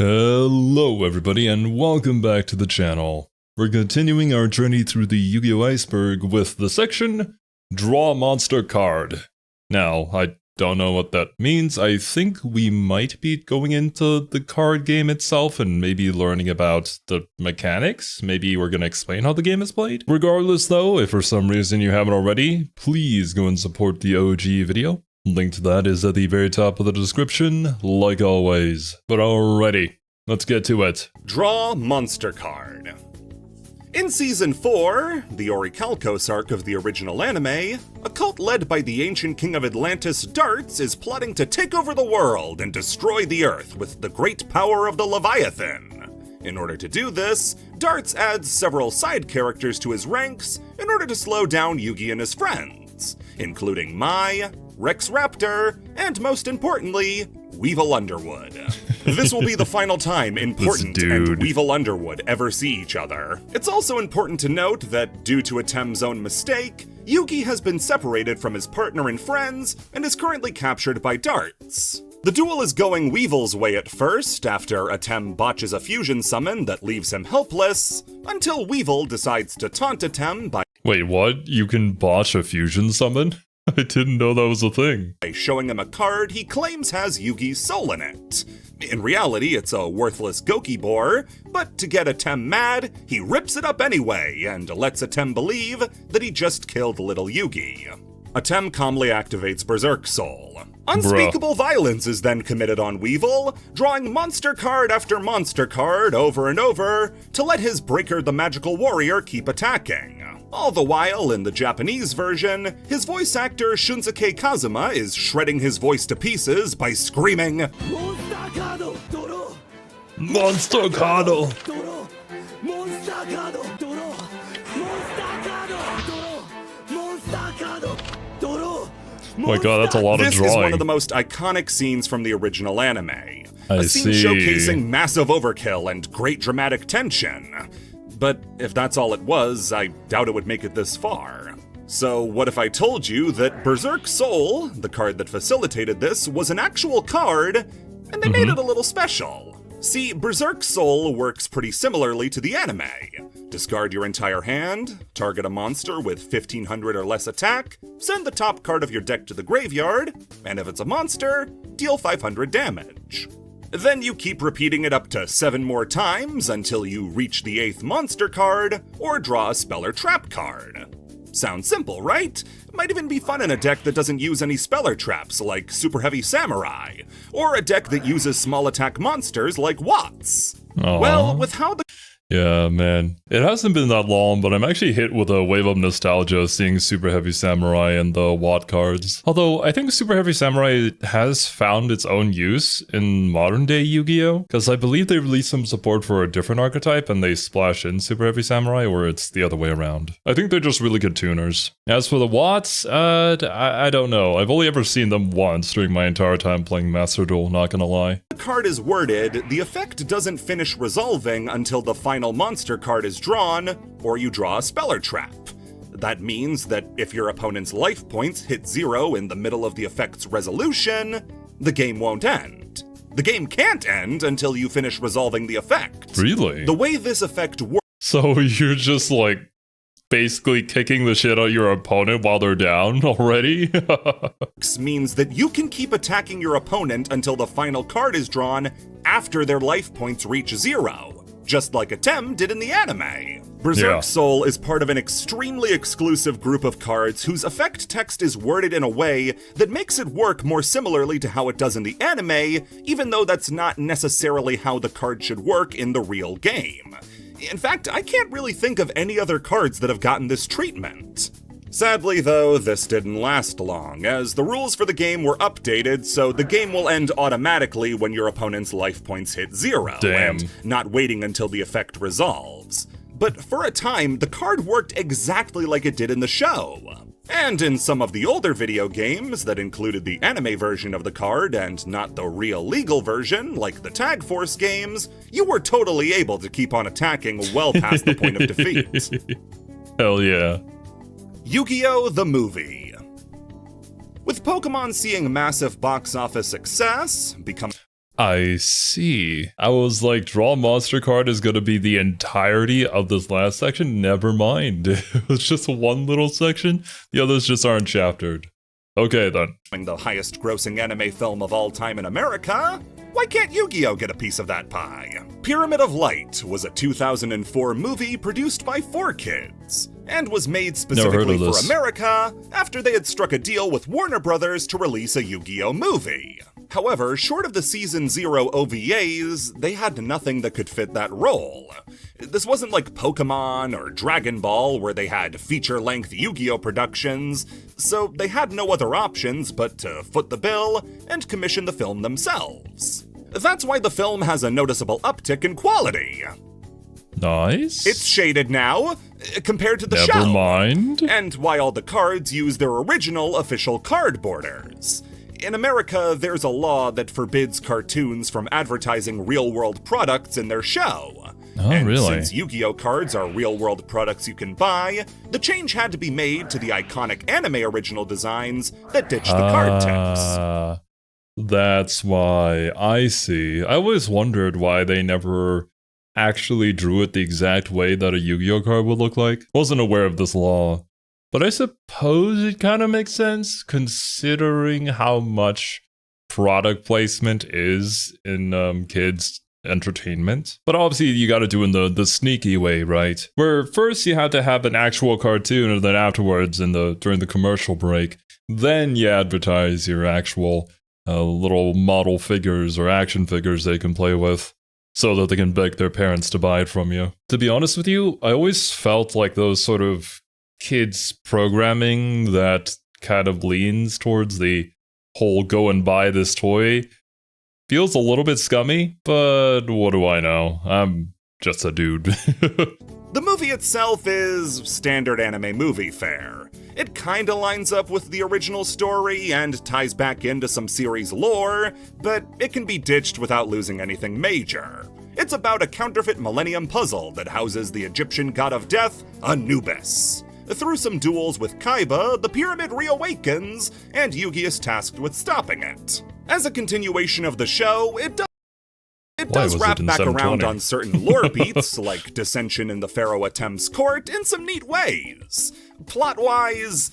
Hello everybody and welcome back to the channel. We're continuing our journey through the Yu-Gi-Oh! Iceberg with the section Draw Monster Card. Now, I don't know what that means. I think we might be going into the card game itself and maybe learning about the mechanics. Maybe we're going to explain how the game is played. Regardless though, if for some reason you haven't already, please go and support the OG video. Link to that is at the very top of the description, like always. But alrighty, let's get to it. Draw Monster Card. In Season 4, the Orichalcos arc of the original anime, a cult led by the ancient king of Atlantis, Darts, is plotting to take over the world and destroy the Earth with the great power of the Leviathan. In order to do this, Darts adds several side characters to his ranks in order to slow down Yugi and his friends, including Mai, Rex Raptor, and most importantly, Weevil Underwood. This will be the final time Important and Weevil Underwood ever see each other. It's also important to note that due to Atem's own mistake, Yugi has been separated from his partner and friends and is currently captured by Darts. The duel is going Weevil's way at first, after Atem botches a fusion summon that leaves him helpless, until Weevil decides to taunt Atem by— Wait, what? You can botch a fusion summon? I didn't know that was a thing. By showing him a card he claims has Yugi's soul in it. In reality, it's a worthless Gokibor, but to get Atem mad, he rips it up anyway and lets Atem believe that he just killed little Yugi. Atem calmly activates Berserk Soul. Unspeakable violence is then committed on Weevil, drawing monster card after monster card over and over to let his Breaker the Magical Warrior keep attacking. All the while, in the Japanese version, his voice actor Shunsuke Kazuma is shredding his voice to pieces by screaming, "Monster Card! Monster Card! Monster Card! Monster Card! Oh my god, that's a lot of drawing. This is one of the most iconic scenes from the original anime. A scene showcasing massive overkill and great dramatic tension. But if that's all it was, I doubt it would make it this far. So what if I told you that Berserk Soul, the card that facilitated this, was an actual card, and they made it a little special? See, Berserk Soul works pretty similarly to the anime. Discard your entire hand, target a monster with 1500 or less attack, send the top card of your deck to the graveyard, and if it's a monster, deal 500 damage. Then you keep repeating it up to 7 more times until you reach the 8th monster card, or draw a spell or trap card. Sounds simple, right? Might even be fun in a deck that doesn't use any spell or traps like Super Heavy Samurai, or a deck that uses small attack monsters like Watts. Well, with how the— Yeah, man. It hasn't been that long, but I'm actually hit with a wave of nostalgia seeing Super Heavy Samurai and the Watt cards. Although, I think Super Heavy Samurai has found its own use in modern-day Yu-Gi-Oh! Because I believe they released some support for a different archetype and they splash in Super Heavy Samurai, or it's the other way around. I think they're just really good tuners. As for the Watts, I don't know. I've only ever seen them once during my entire time playing Master Duel, not gonna lie. The card is worded, the effect doesn't finish resolving until the final monster card is drawn, or you draw a spell or trap. That means that if your opponent's life points hit 0 in the middle of the effect's resolution, the game won't end. The game can't end until you finish resolving the effect. Really? The way this effect works— So you're just like basically kicking the shit out of your opponent while they're down already? means that you can keep attacking your opponent until the final card is drawn after their life points reach 0. Just like Atem did in the anime. Berserk Soul is part of an extremely exclusive group of cards whose effect text is worded in a way that makes it work more similarly to how it does in the anime, even though that's not necessarily how the card should work in the real game. In fact, I can't really think of any other cards that have gotten this treatment. Sadly though, this didn't last long, as the rules for the game were updated, so the game will end automatically when your opponent's life points hit 0, and not waiting until the effect resolves. But for a time, the card worked exactly like it did in the show. And in some of the older video games that included the anime version of the card and not the real legal version, like the Tag Force games, you were totally able to keep on attacking well past the point of defeat. Hell yeah. Yu-Gi-Oh! The Movie. With Pokemon seeing massive box office success, I see. I was like, Draw Monster card is going to be the entirety of this last section? Never mind. It was just one little section. The others just aren't chaptered. Okay, then. The highest grossing anime film of all time in America? Why can't Yu-Gi-Oh! Get a piece of that pie? Pyramid of Light was a 2004 movie produced by 4Kids, and was made specifically for America after they had struck a deal with Warner Brothers to release a Yu-Gi-Oh! Movie. However, short of the Season 0 OVAs, they had nothing that could fit that role. This wasn't like Pokemon or Dragon Ball, where they had feature-length Yu-Gi-Oh! Productions, so they had no other options but to foot the bill and commission the film themselves. That's why the film has a noticeable uptick in quality. Nice. It's shaded now, compared to the show. Never mind. And why all the cards use their original official card borders. In America, there's a law that forbids cartoons from advertising real-world products in their show. Oh, and really? Since Yu-Gi-Oh! Cards are real-world products you can buy, the change had to be made to the iconic anime original designs that ditched the card tips. That's why. I see. I always wondered why they never actually drew it the exact way that a Yu-Gi-Oh! Card would look like. Wasn't aware of this law. But I suppose it kind of makes sense, considering how much product placement is in kids' entertainment. But obviously, you gotta do it in the sneaky way, right? Where first you have to have an actual cartoon, and then afterwards, during the commercial break, then you advertise your actual little model figures or action figures they can play with, so that they can beg their parents to buy it from you. To be honest with you, I always felt like those sort of kids programming that kind of leans towards the whole go and buy this toy feels a little bit scummy, but what do I know? I'm just a dude. The movie itself is standard anime movie fare. It kinda lines up with the original story and ties back into some series lore, but it can be ditched without losing anything major. It's about a counterfeit millennium puzzle that houses the Egyptian god of death, Anubis. Through some duels with Kaiba, the pyramid reawakens, and Yugi is tasked with stopping it. As a continuation of the show, it does wrap back around on certain lore beats, like dissension in the Pharaoh Atem's court, in some neat ways. Plot-wise,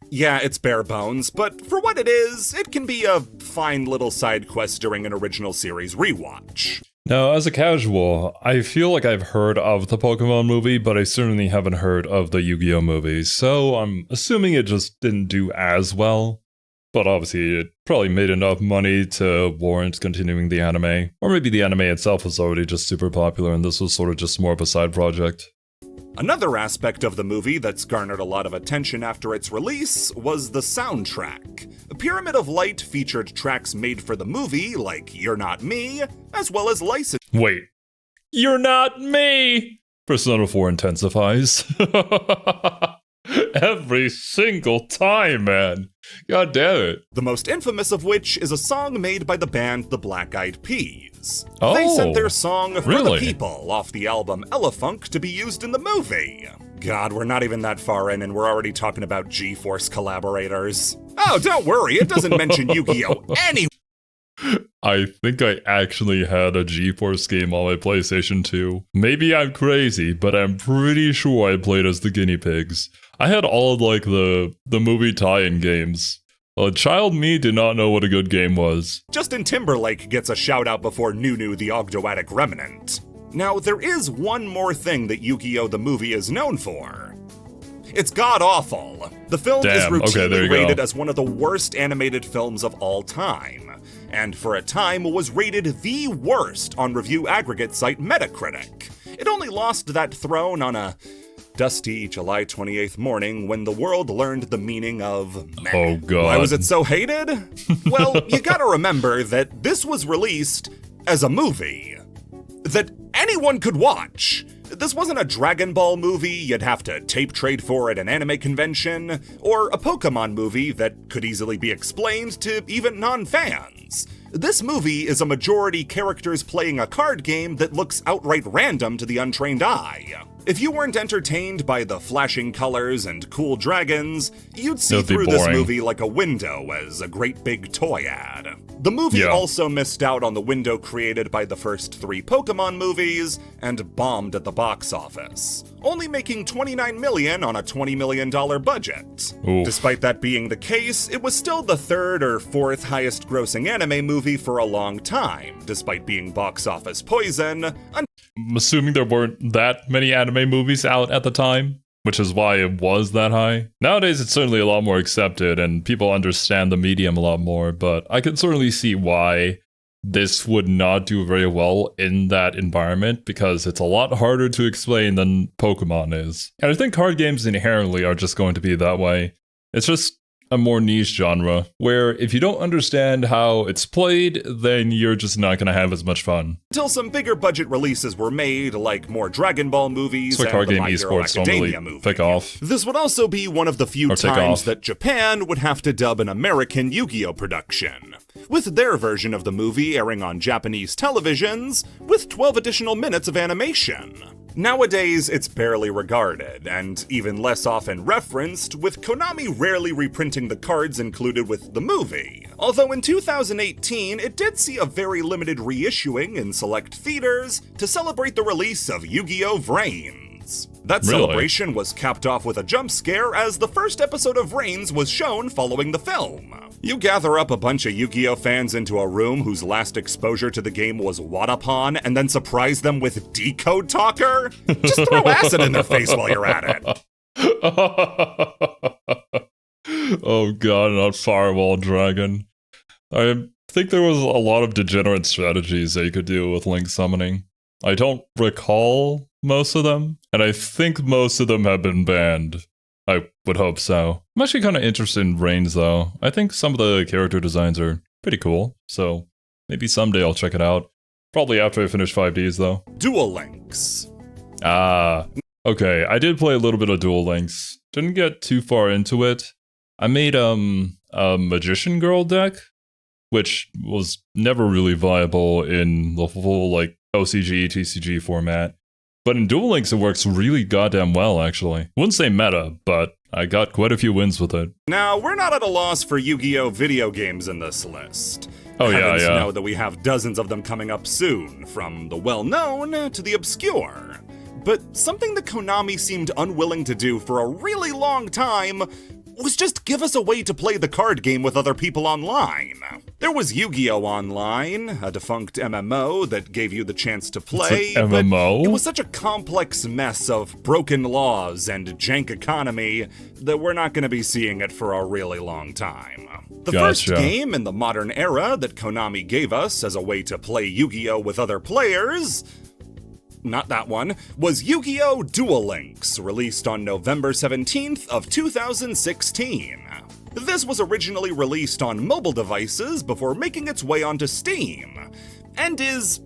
yeah, it's bare bones, but for what it is, it can be a fine little side quest during an original series rewatch. Now, as a casual, I feel like I've heard of the Pokemon movie, but I certainly haven't heard of the Yu-Gi-Oh! Movie, so I'm assuming it just didn't do as well. But obviously, it probably made enough money to warrant continuing the anime. Or maybe the anime itself was already just super popular and this was sort of just more of a side project. Another aspect of the movie that's garnered a lot of attention after its release was the soundtrack. Pyramid of Light featured tracks made for the movie, like You're Not Me, as well as licensed. Wait. You're Not Me! Persona 4 intensifies. Every single time, man. God damn it. The most infamous of which is a song made by the band The Black Eyed Peas. Oh, they sent their song For really? the People off the album Elefunk to be used in the movie. God, we're not even that far in and we're already talking about G-Force collaborators. Oh, don't worry, it doesn't mention Yu-Gi-Oh! Anyway. I think I actually had a G-Force game on my PlayStation 2. Maybe I'm crazy, but I'm pretty sure I played as the guinea pigs. I had all of like the movie tie-in games. A child me did not know what a good game was. Justin Timberlake gets a shout out before Nunu the Ogdoadic Remnant. Now, there is one more thing that Yu-Gi-Oh! The movie is known for. It's god-awful. The film is routinely rated as one of the worst animated films of all time, and for a time was rated the worst on review aggregate site Metacritic. It only lost that throne on a dusty July 28th morning when the world learned the meaning of meh. Oh god. Why was it so hated? Well, you gotta remember that this was released as a movie that anyone could watch. This wasn't a Dragon Ball movie you'd have to tape trade for at an anime convention, or a Pokemon movie that could easily be explained to even non-fans. This movie is a majority characters playing a card game that looks outright random to the untrained eye. If you weren't entertained by the flashing colors and cool dragons, you'd see That'd be through this boring. movie like a window as a great big toy ad. The movie also missed out on the window created by the first 3 Pokemon movies and bombed at the box office, only making $29 million on a $20 million budget. Oof. Despite that being the case, it was still the 3rd or 4th highest grossing anime movie for a long time, despite being box office poison. I'm assuming there weren't that many anime movies out at the time, which is why it was that high. Nowadays, it's certainly a lot more accepted and people understand the medium a lot more, but I can certainly see why this would not do very well in that environment because it's a lot harder to explain than Pokemon is. And I think card games inherently are just going to be that way. It's just a more niche genre where if you don't understand how it's played, then you're just not going to have as much fun. Until some bigger budget releases were made, like more Dragon Ball movies So and card the game My Hero esports don't Academia really movie. pick off. This would also be one of the few Or take times off. that Japan would have to dub an American Yu-Gi-Oh production, with their version of the movie airing on Japanese televisions, with 12 additional minutes of animation. Nowadays, it's barely regarded, and even less often referenced, with Konami rarely reprinting the cards included with the movie. Although in 2018, it did see a very limited reissuing in select theaters to celebrate the release of Yu-Gi-Oh! Vrains. That Really? celebration was capped off with a jump scare as the first episode of Vrains was shown following the film. You gather up a bunch of Yu-Gi-Oh! Fans into a room whose last exposure to the game was Wadapon and then surprise them with Decode Talker? Just throw acid in their face while you're at it. Oh god, not Firewall Dragon. I think there was a lot of degenerate strategies that you could do with Link summoning. I don't recall most of them, and I think most of them have been banned. I would hope so. I'm actually kind of interested in Reigns, though. I think some of the character designs are pretty cool, so maybe someday I'll check it out. Probably after I finish 5Ds, though. Duel Links. Ah, okay. I did play a little bit of Duel Links. Didn't get too far into it. I made a Magician Girl deck, which was never really viable in the full like OCG, TCG format. But in Duel Links, it works really goddamn well, actually. Wouldn't say meta, but I got quite a few wins with it. Now, we're not at a loss for Yu-Gi-Oh! Video games in this list. Oh, Heavens yeah. know that we have dozens of them coming up soon, from the well-known to the obscure. But something that Konami seemed unwilling to do for a really long time was just give us a way to play the card game with other people online. There was Yu-Gi-Oh! Online, a defunct MMO that gave you the chance to play, It's an MMO? but it was such a complex mess of broken laws and jank economy that we're not going to be seeing it for a really long time. The first Gotcha. game in the modern era that Konami gave us as a way to play Yu-Gi-Oh! With other players, not that one, was Yu-Gi-Oh! Duel Links, released on November 17th of 2016. This was originally released on mobile devices before making its way onto Steam, and is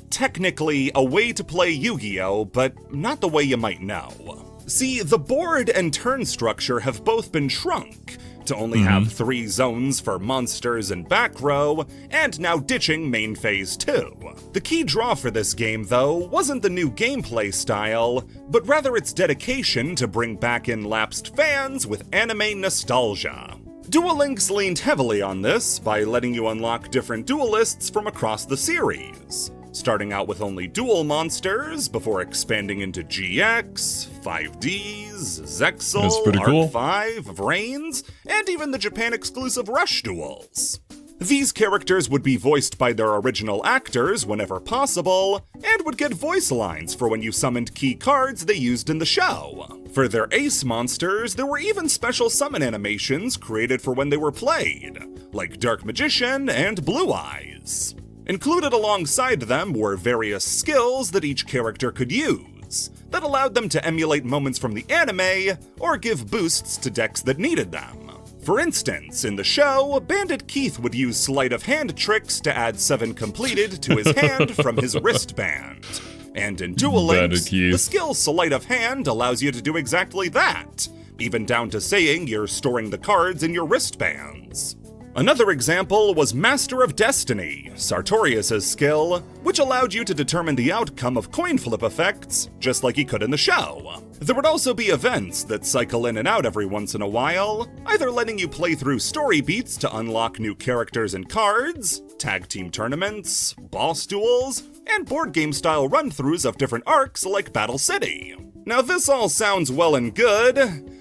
technically a way to play Yu-Gi-Oh!, but not the way you might know. See, the board and turn structure have both been shrunk to only have 3 zones for monsters and back row, and now ditching main phase 2. The key draw for this game, though, wasn't the new gameplay style, but rather its dedication to bring back in lapsed fans with anime nostalgia. Duel Links leaned heavily on this by letting you unlock different duelists from across the series, starting out with only dual monsters before expanding into GX, 5Ds, Zexal, That's pretty cool. R5, Vrains, and even the Japan-exclusive Rush duels. These characters would be voiced by their original actors whenever possible, and would get voice lines for when you summoned key cards they used in the show. For their ace monsters, there were even special summon animations created for when they were played, like Dark Magician and Blue Eyes. Included alongside them were various skills that each character could use, that allowed them to emulate moments from the anime, or give boosts to decks that needed them. For instance, in the show, Bandit Keith would use sleight of hand tricks to add 7 completed to his hand from his wristband. And in Duel Links, Bandit Keith. the skill Sleight of Hand allows you to do exactly that, even down to saying you're storing the cards in your wristbands. Another example was Master of Destiny, Sartorius' skill, which allowed you to determine the outcome of coin flip effects, just like he could in the show. There would also be events that cycle in and out every once in a while, either letting you play through story beats to unlock new characters and cards, tag team tournaments, boss duels, and board game style run-throughs of different arcs like Battle City. Now this all sounds well and good,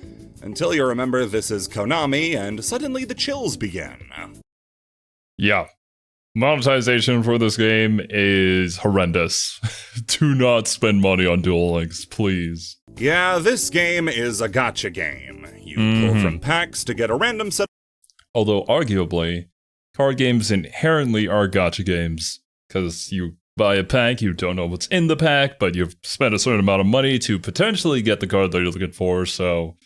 until you remember this is Konami, and suddenly the chills begin. Yeah. Monetization for this game is horrendous. Do not spend money on Duel Links, please. Yeah, this game is a gacha game. You pull from packs to get a random set. Although, arguably, card games inherently are gacha games, because you buy a pack, you don't know what's in the pack, but you've spent a certain amount of money to potentially get the card that you're looking for, so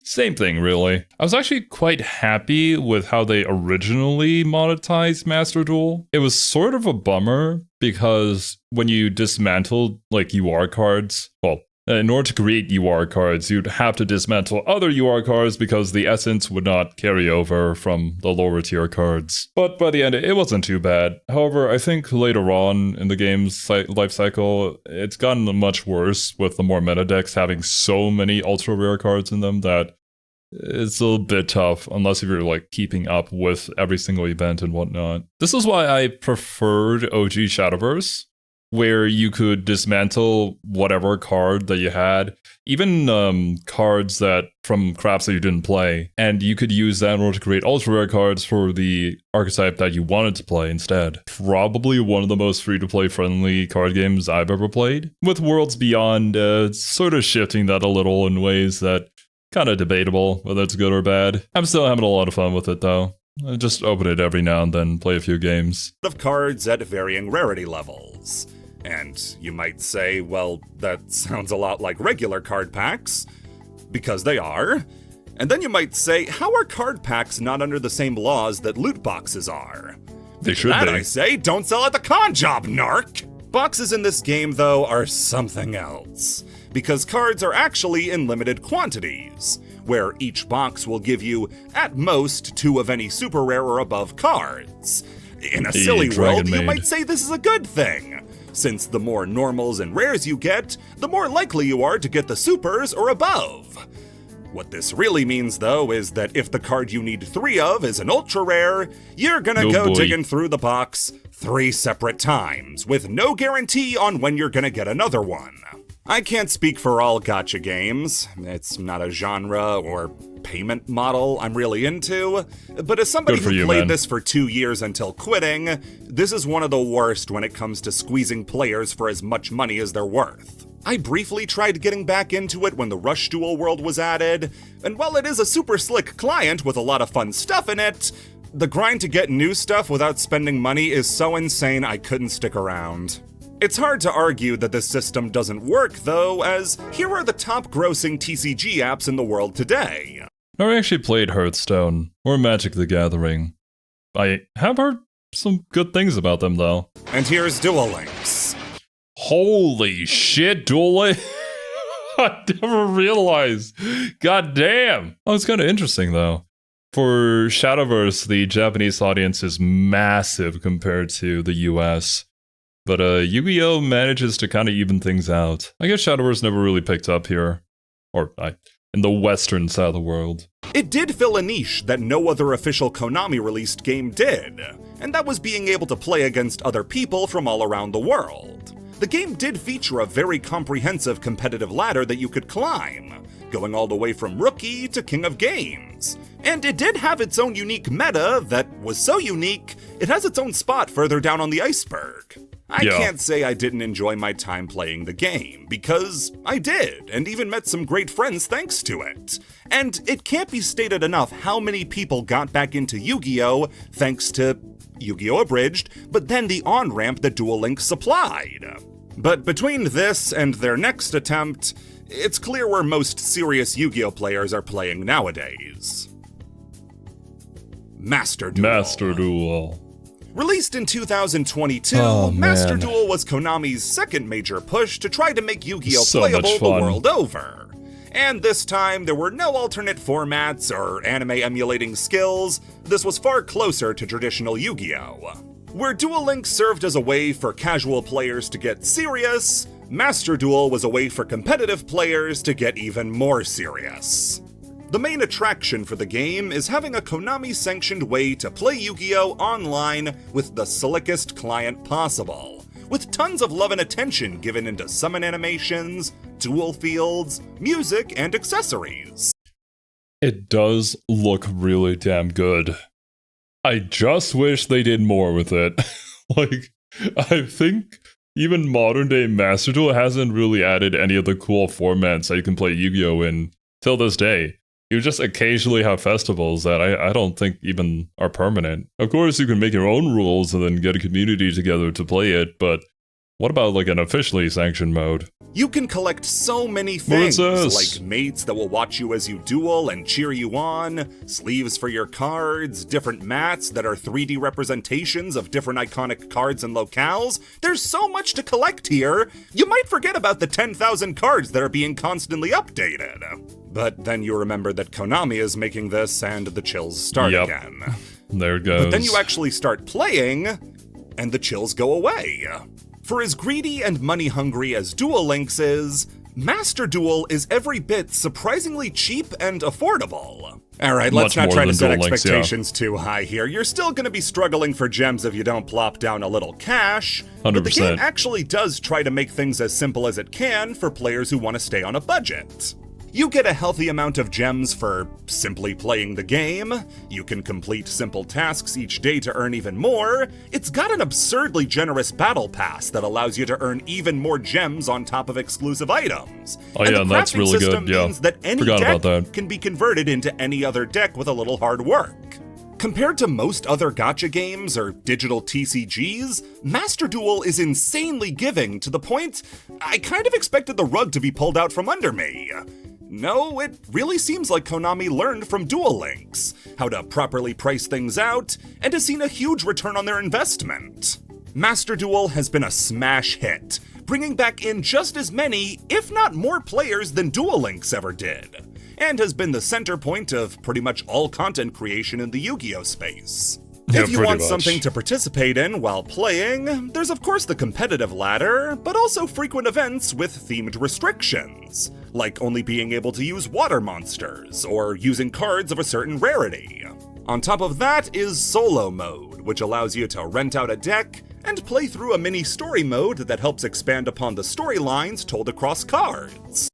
same thing, really. I was actually quite happy with how they originally monetized Master Duel. It was sort of a bummer because when you dismantled like UR cards, well, in order to create UR cards, you'd have to dismantle other UR cards because the essence would not carry over from the lower tier cards. But by the end, it wasn't too bad. However, I think later on in the game's life cycle, it's gotten much worse with the more meta decks having so many ultra rare cards in them that it's a little bit tough unless if you're like keeping up with every single event and whatnot. This is why I preferred OG Shadowverse, where you could dismantle whatever card that you had, even cards that from crafts that you didn't play, and you could use that in order to create ultra rare cards for the archetype that you wanted to play instead. Probably one of the most free-to-play friendly card games I've ever played, with Worlds Beyond sort of shifting that a little in ways that kind of debatable whether it's good or bad. I'm still having a lot of fun with it though. I just open it every now and then, play a few games. Of cards at varying rarity levels. And you might say, well, that sounds a lot like regular card packs, because they are. And then you might say, how are card packs not under the same laws that loot boxes are? They should that, be. I say, don't sell at the con job, narc! Boxes in this game, though, are something else, because cards are actually in limited quantities, where each box will give you, at most, 2 of any super rare or above cards. In a silly world, you might say this is a good thing, since the more normals and rares you get, the more likely you are to get the supers or above. What this really means, though, is that if the card you need 3 of is an ultra rare, you're gonna go digging through the box 3 separate times, with no guarantee on when you're gonna get another one. I can't speak for all gacha games. It's not a genre or payment model I'm really into, but as somebody who played this for 2 years until quitting, this is one of the worst when it comes to squeezing players for as much money as they're worth. I briefly tried getting back into it when the Rush Duel world was added, and while it is a super slick client with a lot of fun stuff in it, the grind to get new stuff without spending money is so insane I couldn't stick around. It's hard to argue that this system doesn't work, though, as here are the top-grossing TCG apps in the world today. Never actually played Hearthstone or Magic the Gathering. I have heard some good things about them, though. And here's Duel Links. Holy shit, Duel Links! I never realized. God damn! Oh, it's kind of interesting, though. For Shadowverse, the Japanese audience is massive compared to the US. But Yu-Gi-Oh! Manages to kind of even things out. I guess Shadowverse never really picked up here. In the western side of the world. It did fill a niche that no other official Konami-released game did, and that was being able to play against other people from all around the world. The game did feature a very comprehensive competitive ladder that you could climb, going all the way from Rookie to King of Games. And it did have its own unique meta that was so unique, it has its own spot further down on the Iceberg. I can't say I didn't enjoy my time playing the game, because I did, and even met some great friends thanks to it. And it can't be stated enough how many people got back into Yu-Gi-Oh! Thanks to Yu-Gi-Oh! Abridged, but then the on-ramp that Duel Links supplied. But between this and their next attempt, it's clear where most serious Yu-Gi-Oh! Players are playing nowadays. Master Duel. Released in 2022, Master Duel was Konami's second major push to try to make Yu-Gi-Oh! Playable the world over. And this time, there were no alternate formats or anime emulating skills. This was far closer to traditional Yu-Gi-Oh! Where Duel Links served as a way for casual players to get serious, Master Duel was a way for competitive players to get even more serious. The main attraction for the game is having a Konami-sanctioned way to play Yu-Gi-Oh! Online with the slickest client possible, with tons of love and attention given into summon animations, duel fields, music, and accessories. It does look really damn good. I just wish they did more with it. Like, I think even modern day Master Duel hasn't really added any of the cool formats that you can play Yu-Gi-Oh! In till this day. You just occasionally have festivals that I don't think even are permanent. Of course, you can make your own rules and then get a community together to play it, but what about like an officially sanctioned mode? You can collect so many things, like mates that will watch you as you duel and cheer you on, sleeves for your cards, different mats that are 3D representations of different iconic cards and locales. There's so much to collect here, you might forget about the 10,000 cards that are being constantly updated. But then you remember that Konami is making this and the chills start again. There it goes. But then you actually start playing, and the chills go away. For as greedy and money-hungry as Duel Links is, Master Duel is every bit surprisingly cheap and affordable. Alright, let's not try to set expectations too high here. You're still gonna be struggling for gems if you don't plop down a little cash. 100%. But the game actually does try to make things as simple as it can for players who want to stay on a budget. You get a healthy amount of gems for simply playing the game, you can complete simple tasks each day to earn even more, it's got an absurdly generous battle pass that allows you to earn even more gems on top of exclusive items. Oh yeah, and that's really good, yeah. Means that any deck can be converted into any other deck with a little hard work. Compared to most other gacha games or digital TCGs, Master Duel is insanely giving to the point I kind of expected the rug to be pulled out from under me. No, it really seems like Konami learned from Duel Links, how to properly price things out, and has seen a huge return on their investment. Master Duel has been a smash hit, bringing back in just as many, if not more players than Duel Links ever did, and has been the center point of pretty much all content creation in the Yu-Gi-Oh! Space. If you want something to participate in while playing, there's of course the competitive ladder, but also frequent events with themed restrictions, like only being able to use water monsters, or using cards of a certain rarity. On top of that is solo mode, which allows you to rent out a deck and play through a mini story mode that helps expand upon the storylines told across cards.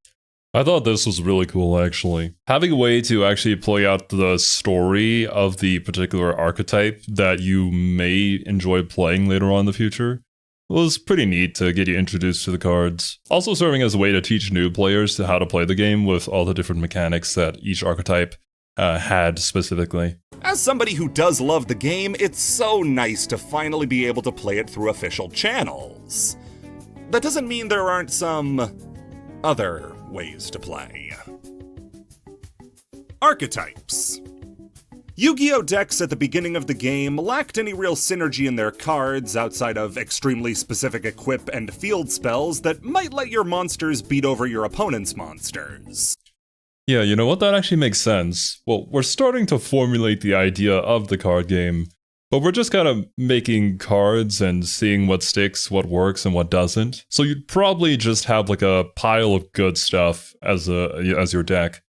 I thought this was really cool, actually. Having a way to actually play out the story of the particular archetype that you may enjoy playing later on in the future was pretty neat to get you introduced to the cards. Also serving as a way to teach new players how to play the game with all the different mechanics that each archetype had specifically. As somebody who does love the game, it's so nice to finally be able to play it through official channels. That doesn't mean there aren't some other ways to play. Archetypes. Yu-Gi-Oh! Decks at the beginning of the game lacked any real synergy in their cards outside of extremely specific equip and field spells that might let your monsters beat over your opponent's monsters. Yeah, you know what? That actually makes sense. Well, we're starting to formulate the idea of the card game, but we're just kind of making cards and seeing what sticks, what works, and what doesn't. So you'd probably just have like a pile of good stuff as your deck.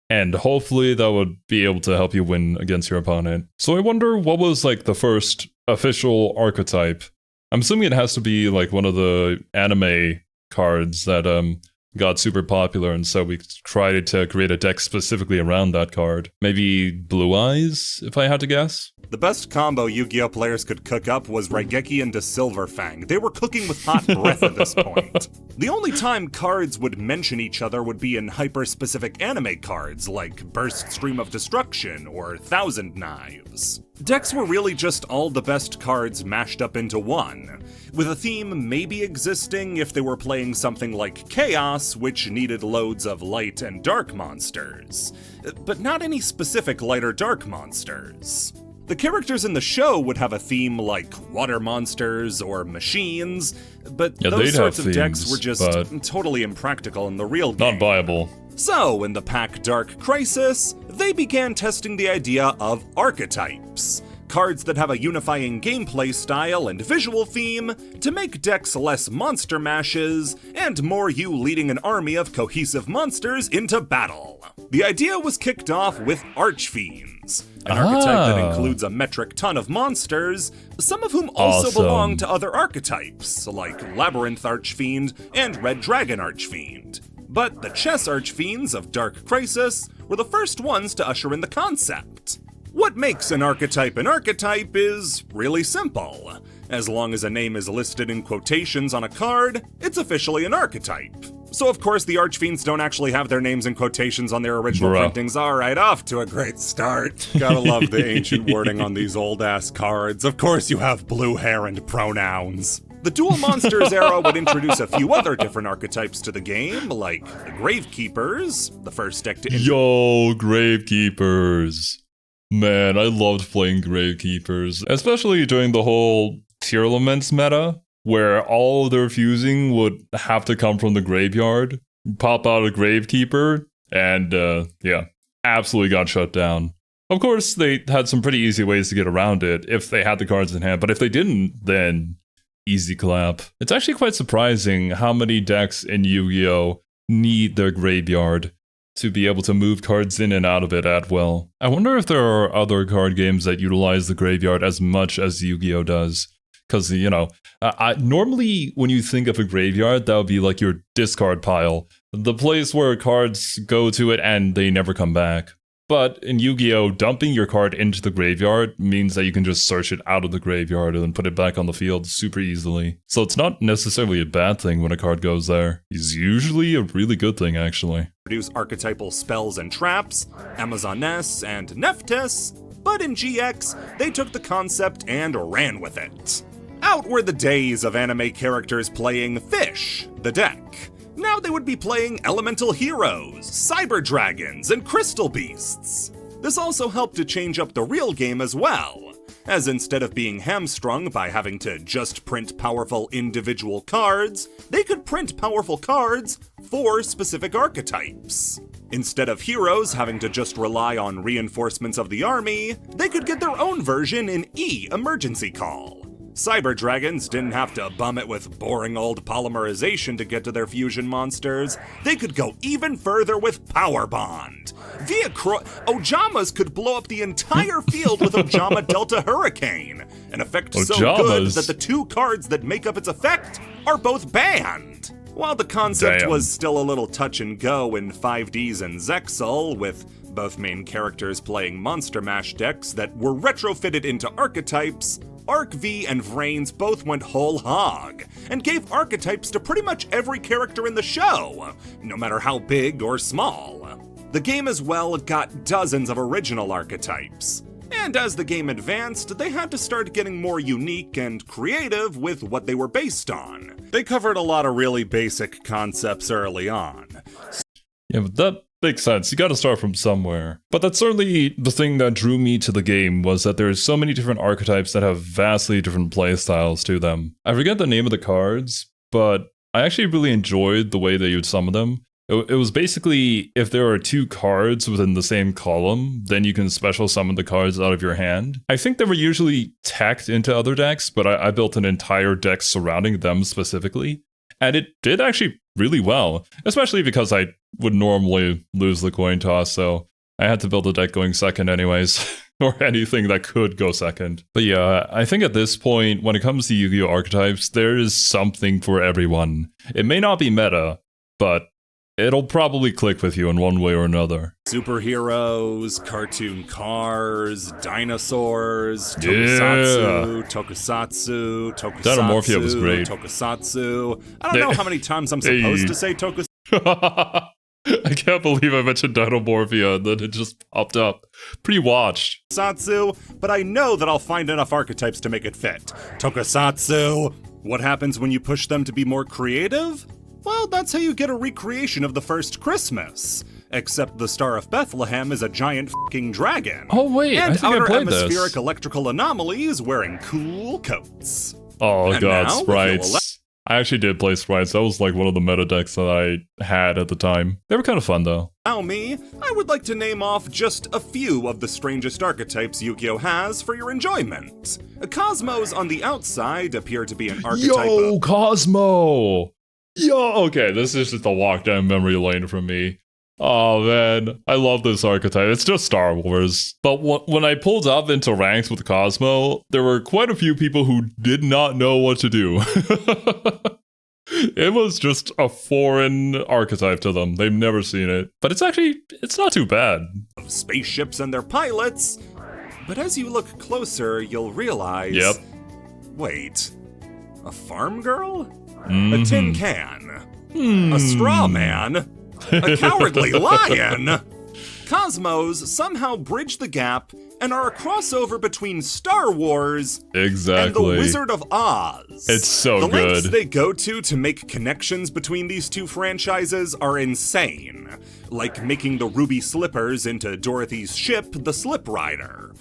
And hopefully that would be able to help you win against your opponent. So I wonder what was like the first official archetype. I'm assuming it has to be like one of the anime cards that got super popular, and so we tried to create a deck specifically around that card. Maybe Blue Eyes, if I had to guess? The best combo Yu-Gi-Oh! Players could cook up was Raigeki and Silverfang. They were cooking with hot breath at this point. The only time cards would mention each other would be in hyper-specific anime cards, like Burst Stream of Destruction or Thousand Knives. Decks were really just all the best cards mashed up into one, with a theme maybe existing if they were playing something like Chaos, which needed loads of light and dark monsters, but not any specific light or dark monsters. The characters in the show would have a theme like water monsters or machines, but those sorts of decks were just totally impractical in the real game. Not viable. So, in the pack Dark Crisis, they began testing the idea of archetypes, cards that have a unifying gameplay style and visual theme to make decks less monster mashes and more you leading an army of cohesive monsters into battle. The idea was kicked off with Archfiends, an archetype that includes a metric ton of monsters, some of whom also belong to other archetypes, like Labyrinth Archfiend and Red Dragon Archfiend. But the Chess Archfiends of Dark Crisis were the first ones to usher in the concept. What makes an archetype is really simple. As long as a name is listed in quotations on a card, it's officially an archetype. So of course the Archfiends don't actually have their names in quotations on their original printings. Alright, off to a great start. Gotta love the ancient wording on these old-ass cards. Of course you have blue hair and pronouns. The Duel Monsters era would introduce a few other different archetypes to the game, like the Gravekeepers, the first deck to Yo, Gravekeepers. Man, I loved playing Gravekeepers, especially during the whole Tearlaments meta, where all of their fusing would have to come from the graveyard, pop out a Gravekeeper, and yeah, absolutely got shut down. Of course, they had some pretty easy ways to get around it if they had the cards in hand, but if they didn't, then easy clap. It's actually quite surprising how many decks in Yu-Gi-Oh! Need their graveyard to be able to move cards in and out of it at will. I wonder if there are other card games that utilize the graveyard as much as Yu-Gi-Oh! Does. Because, you know, normally when you think of a graveyard, that would be like your discard pile. The place where cards go to it and they never come back. But in Yu-Gi-Oh!, dumping your card into the graveyard means that you can just search it out of the graveyard and then put it back on the field super easily. So it's not necessarily a bad thing when a card goes there. It's usually a really good thing, actually. Produce archetypal spells and traps, Amazoness and Nephthys, but in GX, they took the concept and ran with it. Out were the days of anime characters playing Fish, the deck. Now they would be playing Elemental Heroes, Cyber Dragons, and Crystal Beasts. This also helped to change up the real game as well, as instead of being hamstrung by having to just print powerful individual cards, they could print powerful cards for specific archetypes. Instead of heroes having to just rely on reinforcements of the army, they could get their own version in E Emergency Call. Cyber Dragons didn't have to bum it with boring old polymerization to get to their fusion monsters. They could go even further with Power Bond. Ojamas could blow up the entire field with Ojama Delta Hurricane, an effect so good that the two cards that make up its effect are both banned. While the concept was still a little touch and go in 5Ds and Zexal, with both main characters playing Monster Mash decks that were retrofitted into archetypes, Arc V and Vrains both went whole hog, and gave archetypes to pretty much every character in the show, no matter how big or small. The game as well got dozens of original archetypes, and as the game advanced, they had to start getting more unique and creative with what they were based on. They covered a lot of really basic concepts early on. Yeah, but that makes sense. You gotta start from somewhere. But that's certainly the thing that drew me to the game, was that there's so many different archetypes that have vastly different playstyles to them. I forget the name of the cards, but I actually really enjoyed the way they would summon them. It was basically, if there are two cards within the same column, then you can special summon the cards out of your hand. I think they were usually tacked into other decks, but I built an entire deck surrounding them specifically. And it did actually really well, especially because I would normally lose the coin toss, so I had to build a deck going second anyways, or anything that could go second. But yeah, I think at this point, when it comes to Yu-Gi-Oh! Archetypes, there is something for everyone. It may not be meta, but it'll probably click with you in one way or another. Superheroes, cartoon cars, dinosaurs, tokusatsu. Datamorphia was great. Tokusatsu. I don't know how many times I'm supposed to say tokusatsu. I can't believe I mentioned Datamorphia and then it just popped up. Pre-watched. Tokusatsu, but I know that I'll find enough archetypes to make it fit. Tokusatsu. What happens when you push them to be more creative? Well, that's how you get a recreation of the first Christmas. Except the Star of Bethlehem is a giant f***ing dragon. Oh wait, and I think outer I played atmospheric this. electrical anomalies wearing cool coats. Oh And god, now, sprites. I actually did play sprites. That was like one of the meta decks that I had at the time. They were kind of fun though. Allow me, I would like to name off just a few of the strangest archetypes Yu-Gi-Oh! Has for your enjoyment. Cosmos on the outside appear to be an archetype Yo, Cosmo! Yo, okay, this is just a walk down memory lane for me. Oh man, I love this archetype. It's just Star Wars. But when I pulled up into ranks with Cosmo, there were quite a few people who did not know what to do. It was just a foreign archetype to them. They've never seen it. But it's not too bad. Of spaceships and their pilots. But as you look closer, you'll realize... Yep. Wait, a farm girl? A tin can? A straw man? A cowardly lion? Cosmos somehow bridge the gap and are a crossover between Star Wars and The Wizard of Oz. It's so good. The lengths they go to make connections between these two franchises are insane. Like making the ruby slippers into Dorothy's ship, the Slip Rider.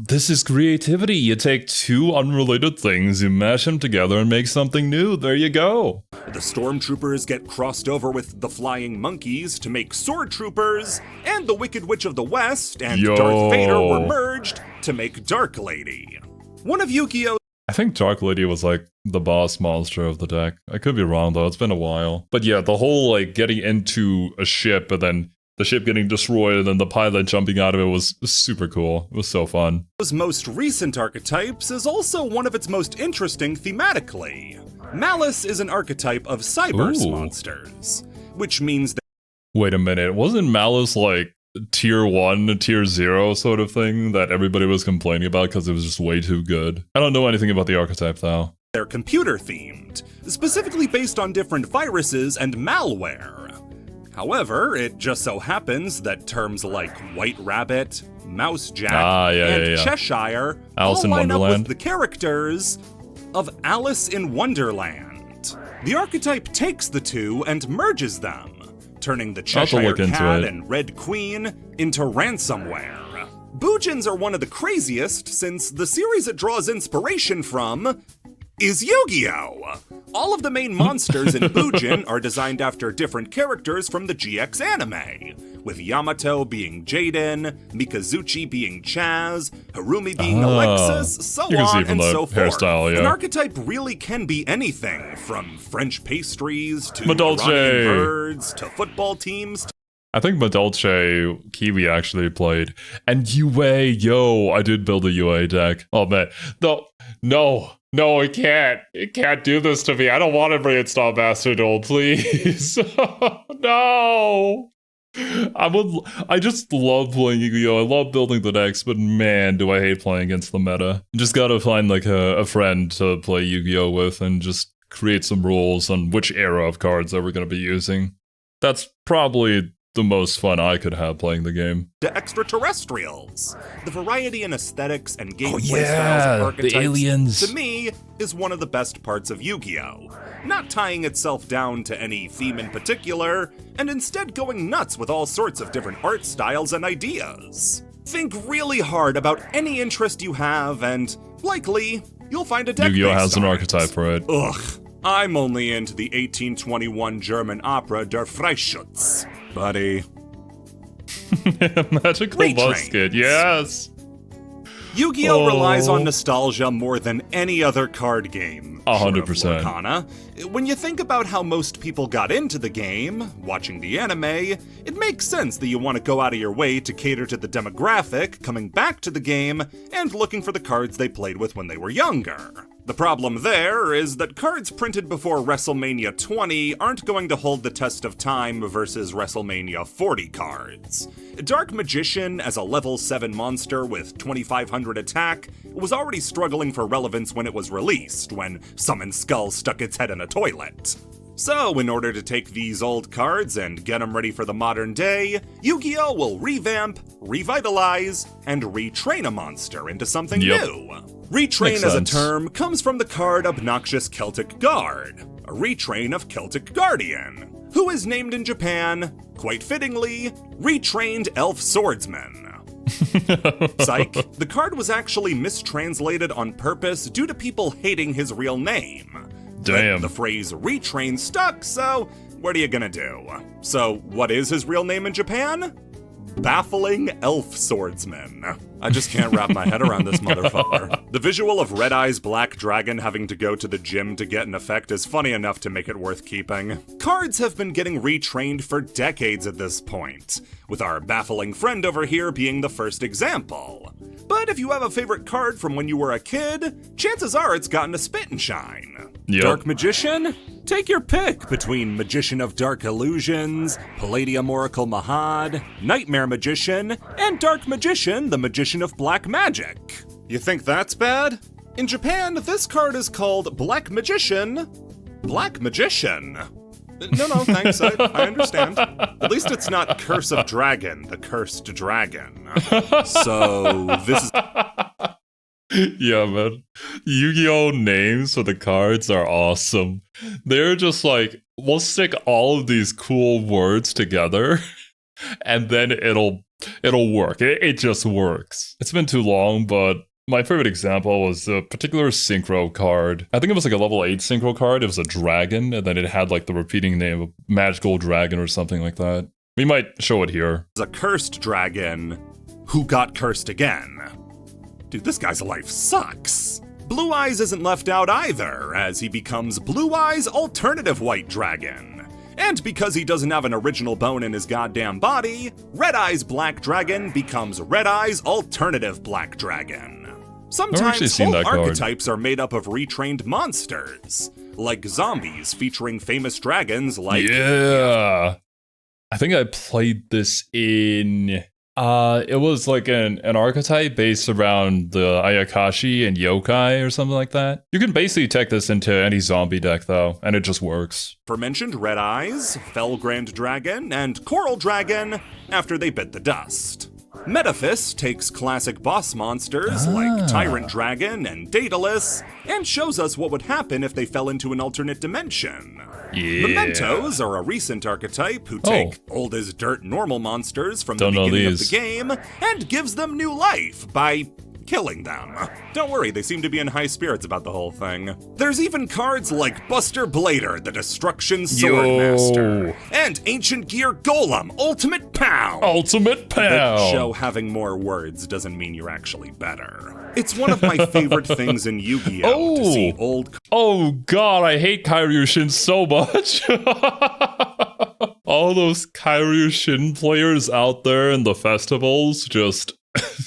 This is creativity. You take two unrelated things, you mash them together and make something new. There you go. The Stormtroopers get crossed over with the Flying Monkeys to make Sword Troopers, and the Wicked Witch of the West and Darth Vader were merged to make Dark Lady. One of Yu-Gi-Oh! I think Dark Lady was like the boss monster of the deck. I could be wrong though, it's been a while. But yeah, the whole like getting into a ship and then the ship getting destroyed and then the pilot jumping out of it was super cool. It was so fun. Those most recent archetypes is also one of its most interesting thematically. Malice is an archetype of Cyberse monsters, which means that— Wait a minute, wasn't Malice like tier 1, tier 0 sort of thing that everybody was complaining about because it was just way too good? I don't know anything about the archetype though. They're computer themed, specifically based on different viruses and malware. However, it just so happens that terms like White Rabbit, Mousejack, and Cheshire all line up with the characters of Alice in Wonderland. The archetype takes the two and merges them, turning the Cheshire Cat and Red Queen into ransomware. Boojins are one of the craziest since the series it draws inspiration from is Yu-Gi-Oh! All of the main monsters in Boojin are designed after different characters from the GX anime, with Yamato being Jaden, Mikazuchi being Chaz, Harumi being Alexis, so on and so forth. An archetype really can be anything, from French pastries to Iranian birds to football teams. I think Madolche Kiwi actually played. And UA, I did build a UA deck. Oh man, no, it can't. It can't do this to me. I don't want to reinstall Mastodon, please. No. I just love playing Yu-Gi-Oh! I love building the decks, but man, do I hate playing against the meta. You just gotta find like a friend to play Yu-Gi-Oh! With and just create some rules on which era of cards that we're gonna be using. That's probably the most fun I could have playing the game. The extraterrestrials. The variety in aesthetics and gameplay styles of archetypes, the aliens, to me, is one of the best parts of Yu-Gi-Oh! Not tying itself down to any theme in particular, and instead going nuts with all sorts of different art styles and ideas. Think really hard about any interest you have, and likely, you'll find a deck Yu-Gi-Oh! Has an archetype for it. Ugh. I'm only into the 1821 German opera Der Freischütz. Buddy. Magical musket, yes! Yu-Gi-Oh! Relies on nostalgia more than any other card game. 100%. When you think about how most people got into the game, watching the anime, it makes sense that you want to go out of your way to cater to the demographic coming back to the game and looking for the cards they played with when they were younger. The problem there is that cards printed before WrestleMania 20 aren't going to hold the test of time versus WrestleMania 40 cards. Dark Magician, as a level 7 monster with 2500 attack, was already struggling for relevance when it was released, when Summon Skull stuck its head in a toilet. So, in order to take these old cards and get them ready for the modern day, Yu-Gi-Oh! Will revamp, revitalize, and retrain a monster into something new. Retrain as a term comes from the card Obnoxious Celtic Guard, a retrain of Celtic Guardian, who is named in Japan, quite fittingly, Retrained Elf Swordsman. Psych, the card was actually mistranslated on purpose due to people hating his real name. Damn. But the phrase retrain stuck, so what are you gonna do? So what is his real name in Japan? Baffling Elf Swordsman. I just can't wrap my head around this motherfucker. The visual of Red Eye's Black Dragon having to go to the gym to get an effect is funny enough to make it worth keeping. Cards have been getting retrained for decades at this point, with our baffling friend over here being the first example. But if you have a favorite card from when you were a kid, chances are it's gotten a spit and shine. Yep. Dark Magician? Take your pick between Magician of Dark Illusions, Palladium Oracle Mahad, Nightmare Magician, and Dark Magician, the Magician of Black Magic. You think that's bad? In Japan, this card is called Black Magician. Black Magician? No, thanks, I understand. At least it's not Curse of Dragon, the Cursed Dragon. So, this is... Yeah, man. Yu-Gi-Oh! Names for the cards are awesome. They're just like, we'll stick all of these cool words together, and then it'll work. It just works. It's been too long, but my favorite example was a particular synchro card. I think it was like a level 8 synchro card. It was a dragon, and then it had like the repeating name of Magical Dragon or something like that. We might show it here. A cursed dragon who got cursed again. Dude, this guy's life sucks. Blue Eyes isn't left out either, as he becomes Blue Eyes Alternative White Dragon. And because he doesn't have an original bone in his goddamn body, Red Eyes Black Dragon becomes Red Eyes Alternative Black Dragon. Sometimes whole archetypes are made up of retrained monsters, like zombies featuring famous dragons like... Yeah! I think I played this in... it was like an archetype based around the Ayakashi and Yokai or something like that. You can basically tech this into any zombie deck though, and it just works. Aforementioned Red Eyes, Felgrand Dragon, and Coral Dragon after they bit the dust. Metaphys takes classic boss monsters like Tyrant Dragon and Daedalus and shows us what would happen if they fell into an alternate dimension. Yeah. Mementos are a recent archetype who take old as dirt normal monsters from the beginning of the game and gives them new life by killing them. Don't worry, they seem to be in high spirits about the whole thing. There's even cards like Buster Blader, the Destruction Swordmaster, and Ancient Gear Golem, Ultimate Pound. Ultimate Pound! That show having more words doesn't mean you're actually better. It's one of my favorite things in Yu-Gi-Oh! To see old... Oh god, I hate Kairyushin so much! All those Kairyushin players out there in the festivals just...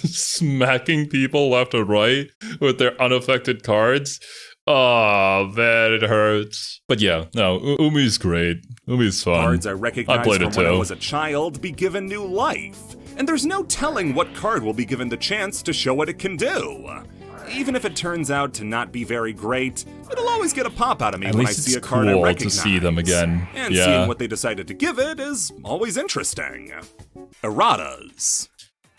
smacking people left and right with their unaffected cards. Oh, man, it hurts. But yeah, no, Umi's great. Umi's fun. Cards I recognized from when I was a child be given new life. And there's no telling what card will be given the chance to show what it can do. Even if it turns out to not be very great, it'll always get a pop out of me when I see a card I recognize. To see them again. And seeing what they decided to give it is always interesting. Erratas.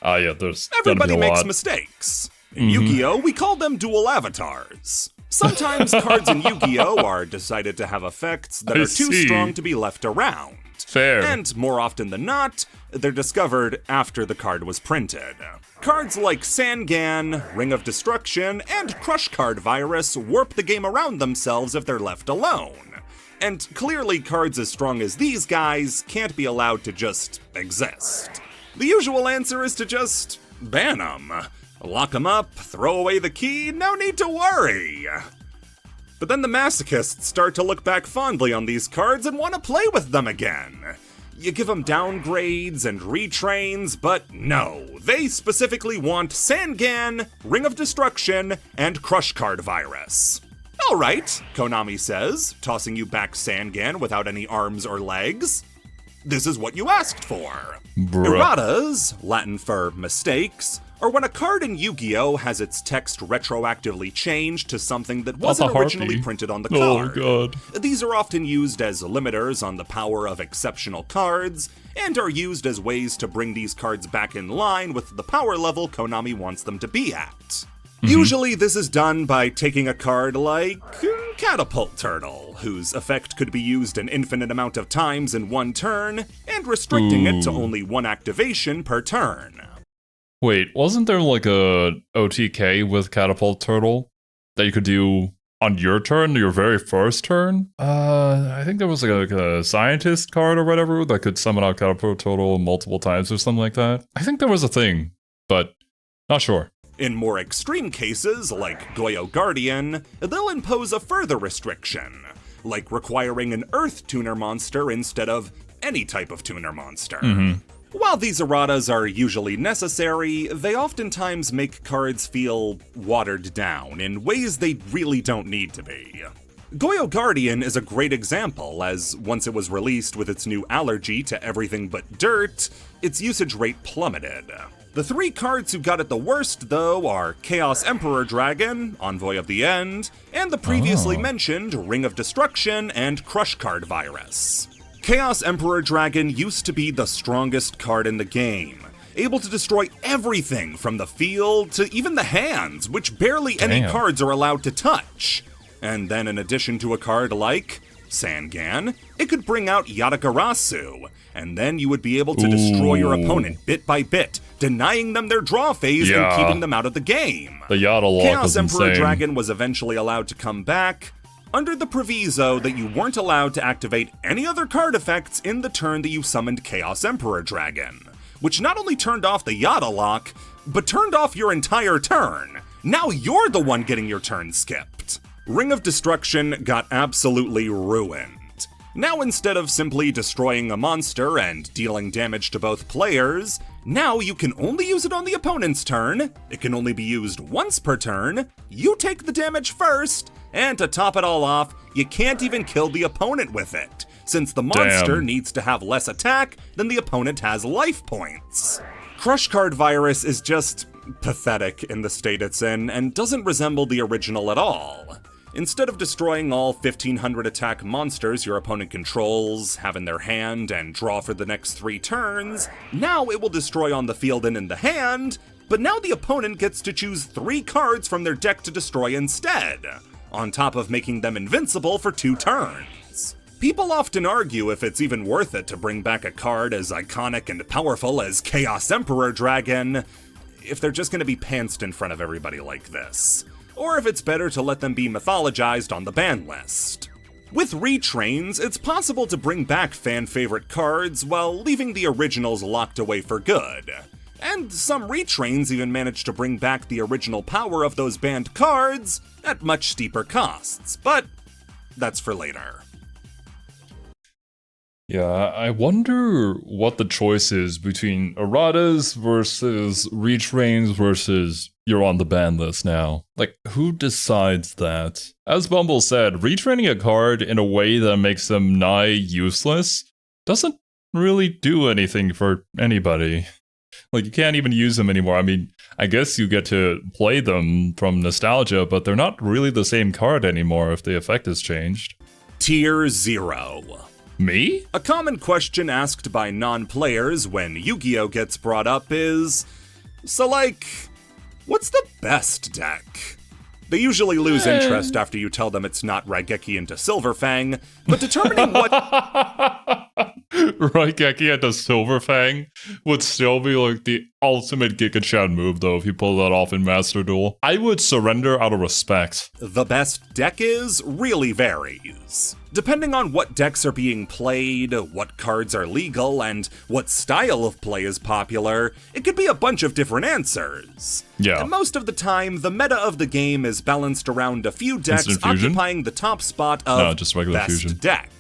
Yeah, there's Everybody makes mistakes. In Yu-Gi-Oh, we call them dual avatars. Sometimes cards in Yu-Gi-Oh are decided to have effects that are too strong to be left around. Fair. And more often than not, they're discovered after the card was printed. Cards like Sangan, Ring of Destruction, and Crush Card Virus warp the game around themselves if they're left alone. And clearly cards as strong as these guys can't be allowed to just exist. The usual answer is to just ban them. Lock them up, throw away the key, no need to worry. But then the masochists start to look back fondly on these cards and want to play with them again. You give them downgrades and retrains, but no, they specifically want Sangan, Ring of Destruction, and Crush Card Virus. Alright, Konami says, tossing you back Sangan without any arms or legs. This is what you asked for. Erratas, Latin for mistakes, are when a card in Yu-Gi-Oh! Has its text retroactively changed to something that wasn't originally printed on the card. Oh god. These are often used as limiters on the power of exceptional cards, and are used as ways to bring these cards back in line with the power level Konami wants them to be at. Usually this is done by taking a card like Catapult Turtle, whose effect could be used an infinite amount of times in one turn, and restricting it to only one activation per turn. Wait, wasn't there like a OTK with Catapult Turtle that you could do on your turn, your very first turn, I think there was like a scientist card or whatever that could summon out Catapult Total multiple times or something like that. I think there was a thing, but not sure. In more extreme cases, like Goyo Guardian, they'll impose a further restriction, like requiring an Earth Tuner monster instead of any type of tuner monster. While these erratas are usually necessary, they oftentimes make cards feel watered down in ways they really don't need to be. Goyo Guardian is a great example, as once it was released with its new allergy to everything but dirt, its usage rate plummeted. The 3 cards who got it the worst, though, are Chaos Emperor Dragon, Envoy of the End, and the previously mentioned Ring of Destruction and Crush Card Virus. Chaos Emperor Dragon used to be the strongest card in the game, able to destroy everything from the field to even the hands, which barely any cards are allowed to touch. And then in addition to a card like Sangan, it could bring out Yatagarasu, and then you would be able to destroy your opponent bit by bit, denying them their draw phase and keeping them out of the game. The Yata lock Chaos was Emperor insane. Dragon was eventually allowed to come back, under the proviso that you weren't allowed to activate any other card effects in the turn that you summoned Chaos Emperor Dragon, which not only turned off the Yata lock, but turned off your entire turn. Now you're the one getting your turn skipped. Ring of Destruction got absolutely ruined. Now instead of simply destroying a monster and dealing damage to both players, now you can only use it on the opponent's turn, it can only be used once per turn, you take the damage first, and to top it all off, you can't even kill the opponent with it, since the monster needs to have less attack than the opponent has life points. Crush Card Virus is just pathetic in the state it's in, and doesn't resemble the original at all. Instead of destroying all 1500 attack monsters your opponent controls, have in their hand, and draw for the next 3 turns, now it will destroy on the field and in the hand, but now the opponent gets to choose 3 cards from their deck to destroy instead, on top of making them invincible for 2 turns. People often argue if it's even worth it to bring back a card as iconic and powerful as Chaos Emperor Dragon, if they're just going to be pantsed in front of everybody like this, or if it's better to let them be mythologized on the ban list. With retrains, it's possible to bring back fan-favorite cards while leaving the originals locked away for good. And some retrains even manage to bring back the original power of those banned cards at much steeper costs, but that's for later. Yeah, I wonder what the choice is between erratas versus retrains versus you're on the ban list now. Like, who decides that? As Bumble said, retraining a card in a way that makes them nigh useless doesn't really do anything for anybody. Like, you can't even use them anymore. I mean, I guess you get to play them from nostalgia, but they're not really the same card anymore if the effect has changed. Tier 0. Me? A common question asked by non-players when Yu-Gi-Oh! Gets brought up is, so like, what's the best deck? They usually lose interest after you tell them it's not Raigeki into Silverfang, but determining what... Raigeki into Silverfang would still be like the ultimate Giga-chan move though if you pull that off in Master Duel. I would surrender out of respect. The best deck is really varies. Depending on what decks are being played, what cards are legal, and what style of play is popular, it could be a bunch of different answers. Yeah. And most of the time, the meta of the game is balanced around a few decks occupying the top spot of just regular best fusion. deck.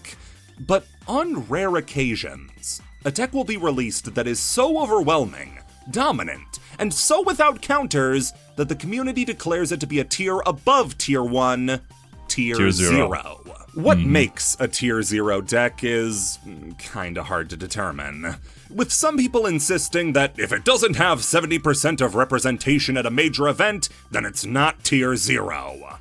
But on rare occasions, a deck will be released that is so overwhelming, dominant, and so without counters that the community declares it to be a tier above Tier 1, Tier 0. What makes a Tier 0 deck is kinda hard to determine, with some people insisting that if it doesn't have 70% of representation at a major event, then it's not Tier 0.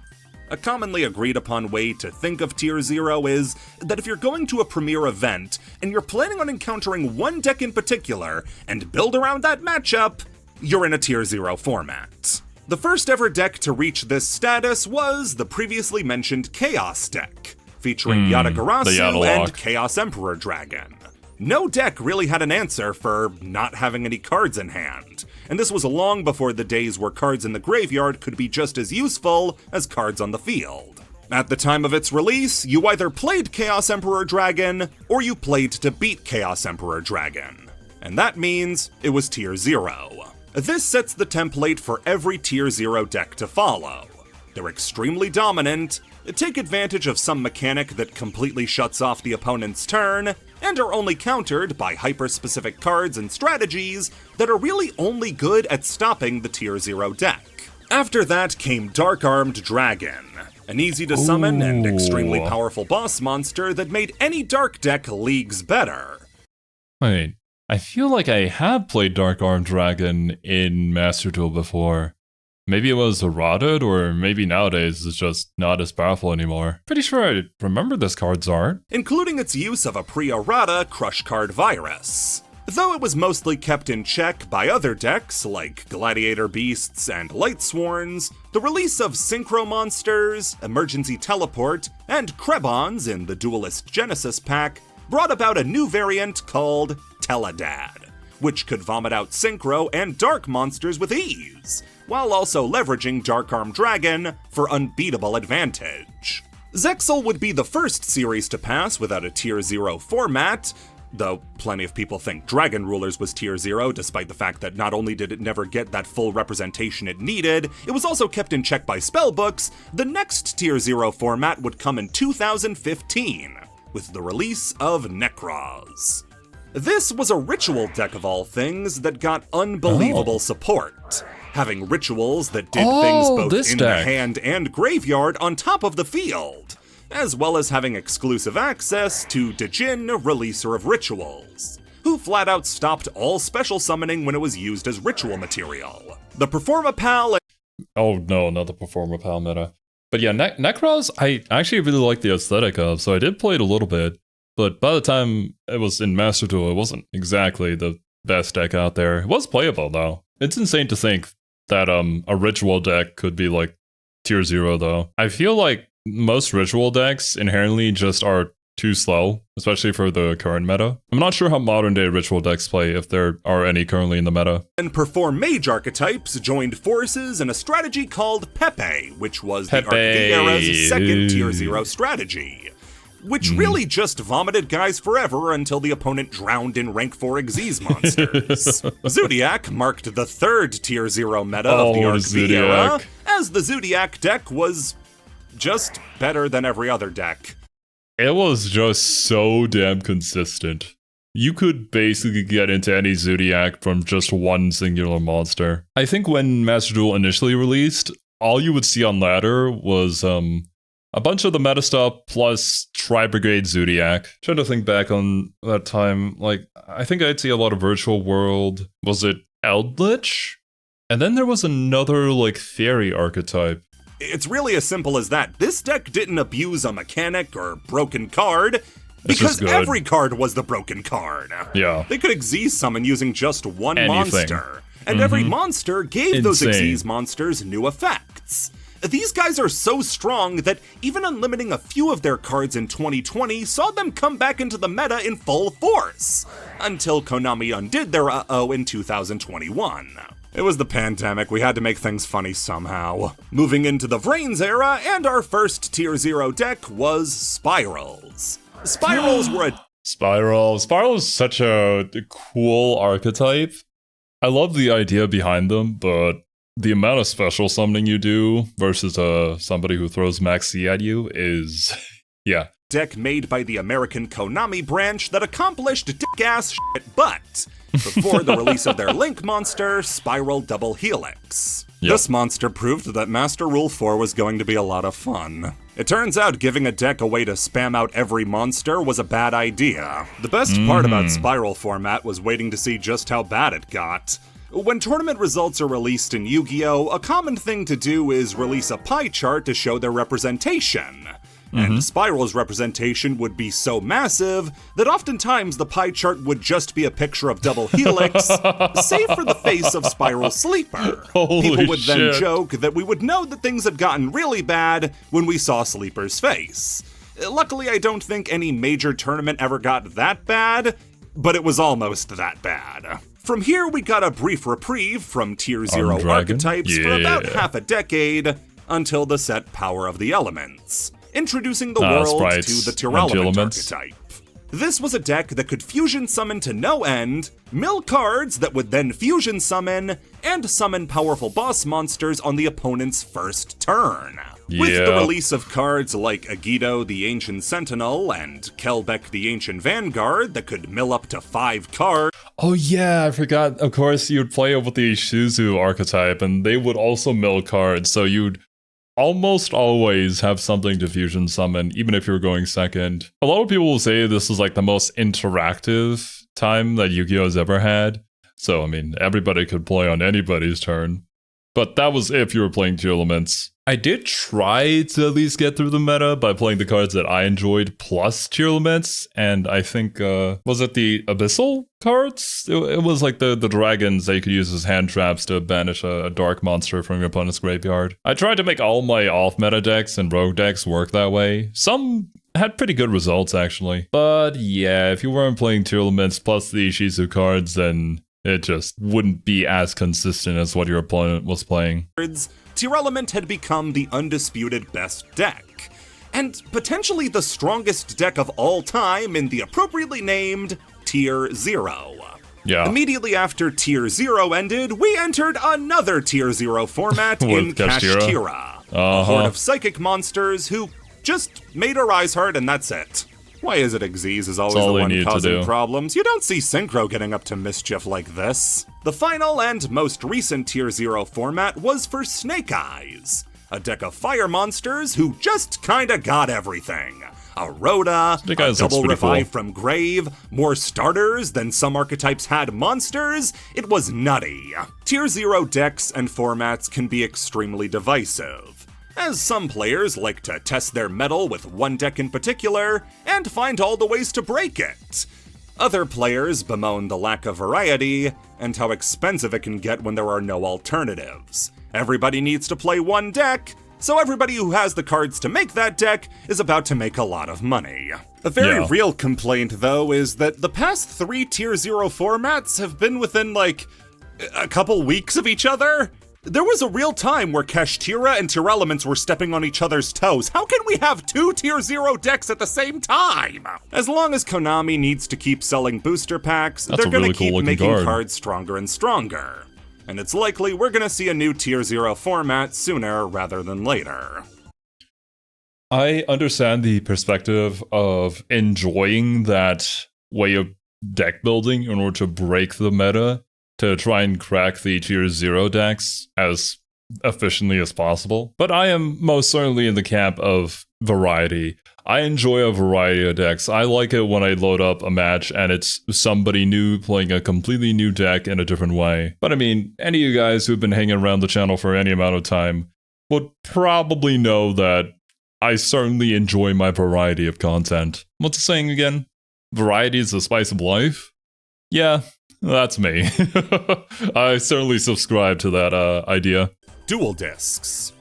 A commonly agreed upon way to think of Tier 0 is that if you're going to a premier event and you're planning on encountering one deck in particular and build around that matchup, you're in a Tier 0 format. The first ever deck to reach this status was the previously mentioned Chaos deck, featuring Yatagarasu and Chaos Emperor Dragon. No deck really had an answer for not having any cards in hand, and this was long before the days where cards in the graveyard could be just as useful as cards on the field. At the time of its release, you either played Chaos Emperor Dragon, or you played to beat Chaos Emperor Dragon. And that means it was Tier 0. This sets the template for every Tier 0 deck to follow. They're extremely dominant, take advantage of some mechanic that completely shuts off the opponent's turn, and are only countered by hyper-specific cards and strategies that are really only good at stopping the Tier 0 deck. After that came Dark-Armed Dragon, an easy-to-summon and extremely powerful boss monster that made any Dark deck leagues better. Wait, I feel like I have played Dark-Armed Dragon in Master Duel before. Maybe it was errated, or maybe nowadays it's just not as powerful anymore. Pretty sure I remember this card's art. Including its use of a pre-errata Crush Card virus. Though it was mostly kept in check by other decks like Gladiator Beasts and Lightsworns, the release of Synchro Monsters, Emergency Teleport, and Krebons in the Duelist Genesis pack brought about a new variant called Teledad, which could vomit out Synchro and Dark monsters with ease, while also leveraging Dark-Armed Dragon for unbeatable advantage. Zexal would be the first series to pass without a Tier 0 format, though plenty of people think Dragon Rulers was Tier 0, despite the fact that not only did it never get that full representation it needed, it was also kept in check by spellbooks. The next Tier 0 format would come in 2015, with the release of Necros. This was a ritual deck of all things that got unbelievable support, having rituals that did things both in the hand and graveyard on top of the field, as well as having exclusive access to Djinn, Releaser of Rituals, who flat out stopped all special summoning when it was used as ritual material. The Performapal. Oh no, not the Performapal meta. But yeah, Necros, I actually really like the aesthetic of, so I did play it a little bit. But by the time it was in Master Duel, it wasn't exactly the best deck out there. It was playable, though. It's insane to think that a ritual deck could be like Tier 0, though. I feel like most ritual decks inherently just are too slow, especially for the current meta. I'm not sure how modern-day ritual decks play, if there are any currently in the meta. And Perform Mage archetypes joined forces in a strategy called Pepe, which was the Arcade era's second Tier 0 strategy, which really just vomited guys forever until the opponent drowned in rank 4 Xyz monsters. Zodiac marked the third Tier 0 meta of the Arc V era, as the Zodiac deck was just better than every other deck. It was just so damn consistent. You could basically get into any Zodiac from just one singular monster. I think when Master Duel initially released, all you would see on ladder was a bunch of the meta stuff plus Tri-Brigade Zodiac. Trying to think back on that time, like, I think I'd see a lot of Virtual World. Was it Eldritch? And then there was another, like, Fairy archetype. It's really as simple as that. This deck didn't abuse a mechanic or broken card, because every card was the broken card. Yeah. They could Xyz summon using just one monster, and every monster gave those Xyz monsters new effects. These guys are so strong that even unlimiting a few of their cards in 2020 saw them come back into the meta in full force, until Konami undid their uh-oh in 2021. It was the pandemic, we had to make things funny somehow. Moving into the Vrains era, and our first Tier 0 deck was Spirals. Spirals were a... Spiral is such a cool archetype. I love the idea behind them, but the amount of special summoning you do versus somebody who throws Max C at you is... yeah. Deck made by the American Konami branch that accomplished dick-ass shit, but before the release of their Link monster, Spiral Double Helix. Yep. This monster proved that Master Rule 4 was going to be a lot of fun. It turns out giving a deck a way to spam out every monster was a bad idea. The best part about Spiral format was waiting to see just how bad it got. When tournament results are released in Yu-Gi-Oh!, a common thing to do is release a pie chart to show their representation. And Spiral's representation would be so massive that oftentimes the pie chart would just be a picture of Double Helix, save for the face of Spiral Sleeper. People would then joke that we would know that things had gotten really bad when we saw Sleeper's face. Luckily, I don't think any major tournament ever got that bad, but it was almost that bad. From here, we got a brief reprieve from Tier 0 archetypes for about half a decade, until the set Power of the Elements. introducing the world sprites to the Tearlament elements. archetype. This was a deck that could fusion summon to no end, mill cards that would then fusion summon, and summon powerful boss monsters on the opponent's first turn. With the release of cards like Agido the Ancient Sentinel and Kelbeck the Ancient Vanguard that could mill up to 5 cards. Oh yeah, I forgot. Of course, you'd play with the Ishizu archetype, and they would also mill cards, so you'd almost always have something to fusion summon, even if you're going second. A lot of people will say this is like the most interactive time that Yu-Gi-Oh! Has ever had. So, I mean, everybody could play on anybody's turn. But that was if you were playing Tearlaments. I did try to at least get through the meta by playing the cards that I enjoyed plus Tearlaments, and I think, was it the Abyssal cards? It was like the dragons that you could use as hand traps to banish a dark monster from your opponent's graveyard. I tried to make all my off-meta decks and rogue decks work that way. Some had pretty good results, actually. But yeah, if you weren't playing Tearlaments plus the Ishizu cards, then it just wouldn't be as consistent as what your opponent was playing. Tearlament had become the undisputed best deck, and potentially the strongest deck of all time in the appropriately named Tier 0. Yeah. Immediately after Tier 0 ended, we entered another Tier 0 format in Kashtira, a horde of psychic monsters who just made our eyes hurt and that's it. Why is it Xyz is always the one causing problems? You don't see Synchro getting up to mischief like this. The final and most recent Tier 0 format was for Snake Eyes, a deck of fire monsters who just kinda got everything. A Rhoda, a double revive from grave, more starters than some archetypes had monsters. It was nutty. Tier 0 decks and formats can be extremely divisive, as some players like to test their mettle with one deck in particular and find all the ways to break it. Other players bemoan the lack of variety and how expensive it can get when there are no alternatives. Everybody needs to play one deck, so everybody who has the cards to make that deck is about to make a lot of money. A very real complaint, though, is that the past 3 Tier 0 formats have been within, like, a couple weeks of each other. There was a real time where Kashtira and Tearlaments were stepping on each other's toes. How can we have 2 Tier 0 decks at the same time? As long as Konami needs to keep selling booster packs, they're gonna keep making cards stronger and stronger. And it's likely we're gonna see a new Tier 0 format sooner rather than later. I understand the perspective of enjoying that way of deck building in order to break the meta, to try and crack the Tier 0 decks as efficiently as possible. But I am most certainly in the camp of variety. I enjoy a variety of decks. I like it when I load up a match and it's somebody new playing a completely new deck in a different way. But I mean, any of you guys who've been hanging around the channel for any amount of time would probably know that I certainly enjoy my variety of content. What's the saying again? Variety is the spice of life? Yeah. That's me. I certainly subscribe to that idea. Dual discs.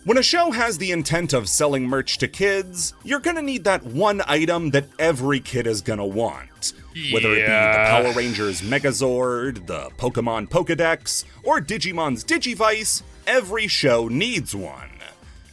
When a show has the intent of selling merch to kids, you're gonna need that one item that every kid is gonna want. Whether it be the Power Rangers Megazord, the Pokemon Pokedex, or Digimon's Digivice, every show needs one.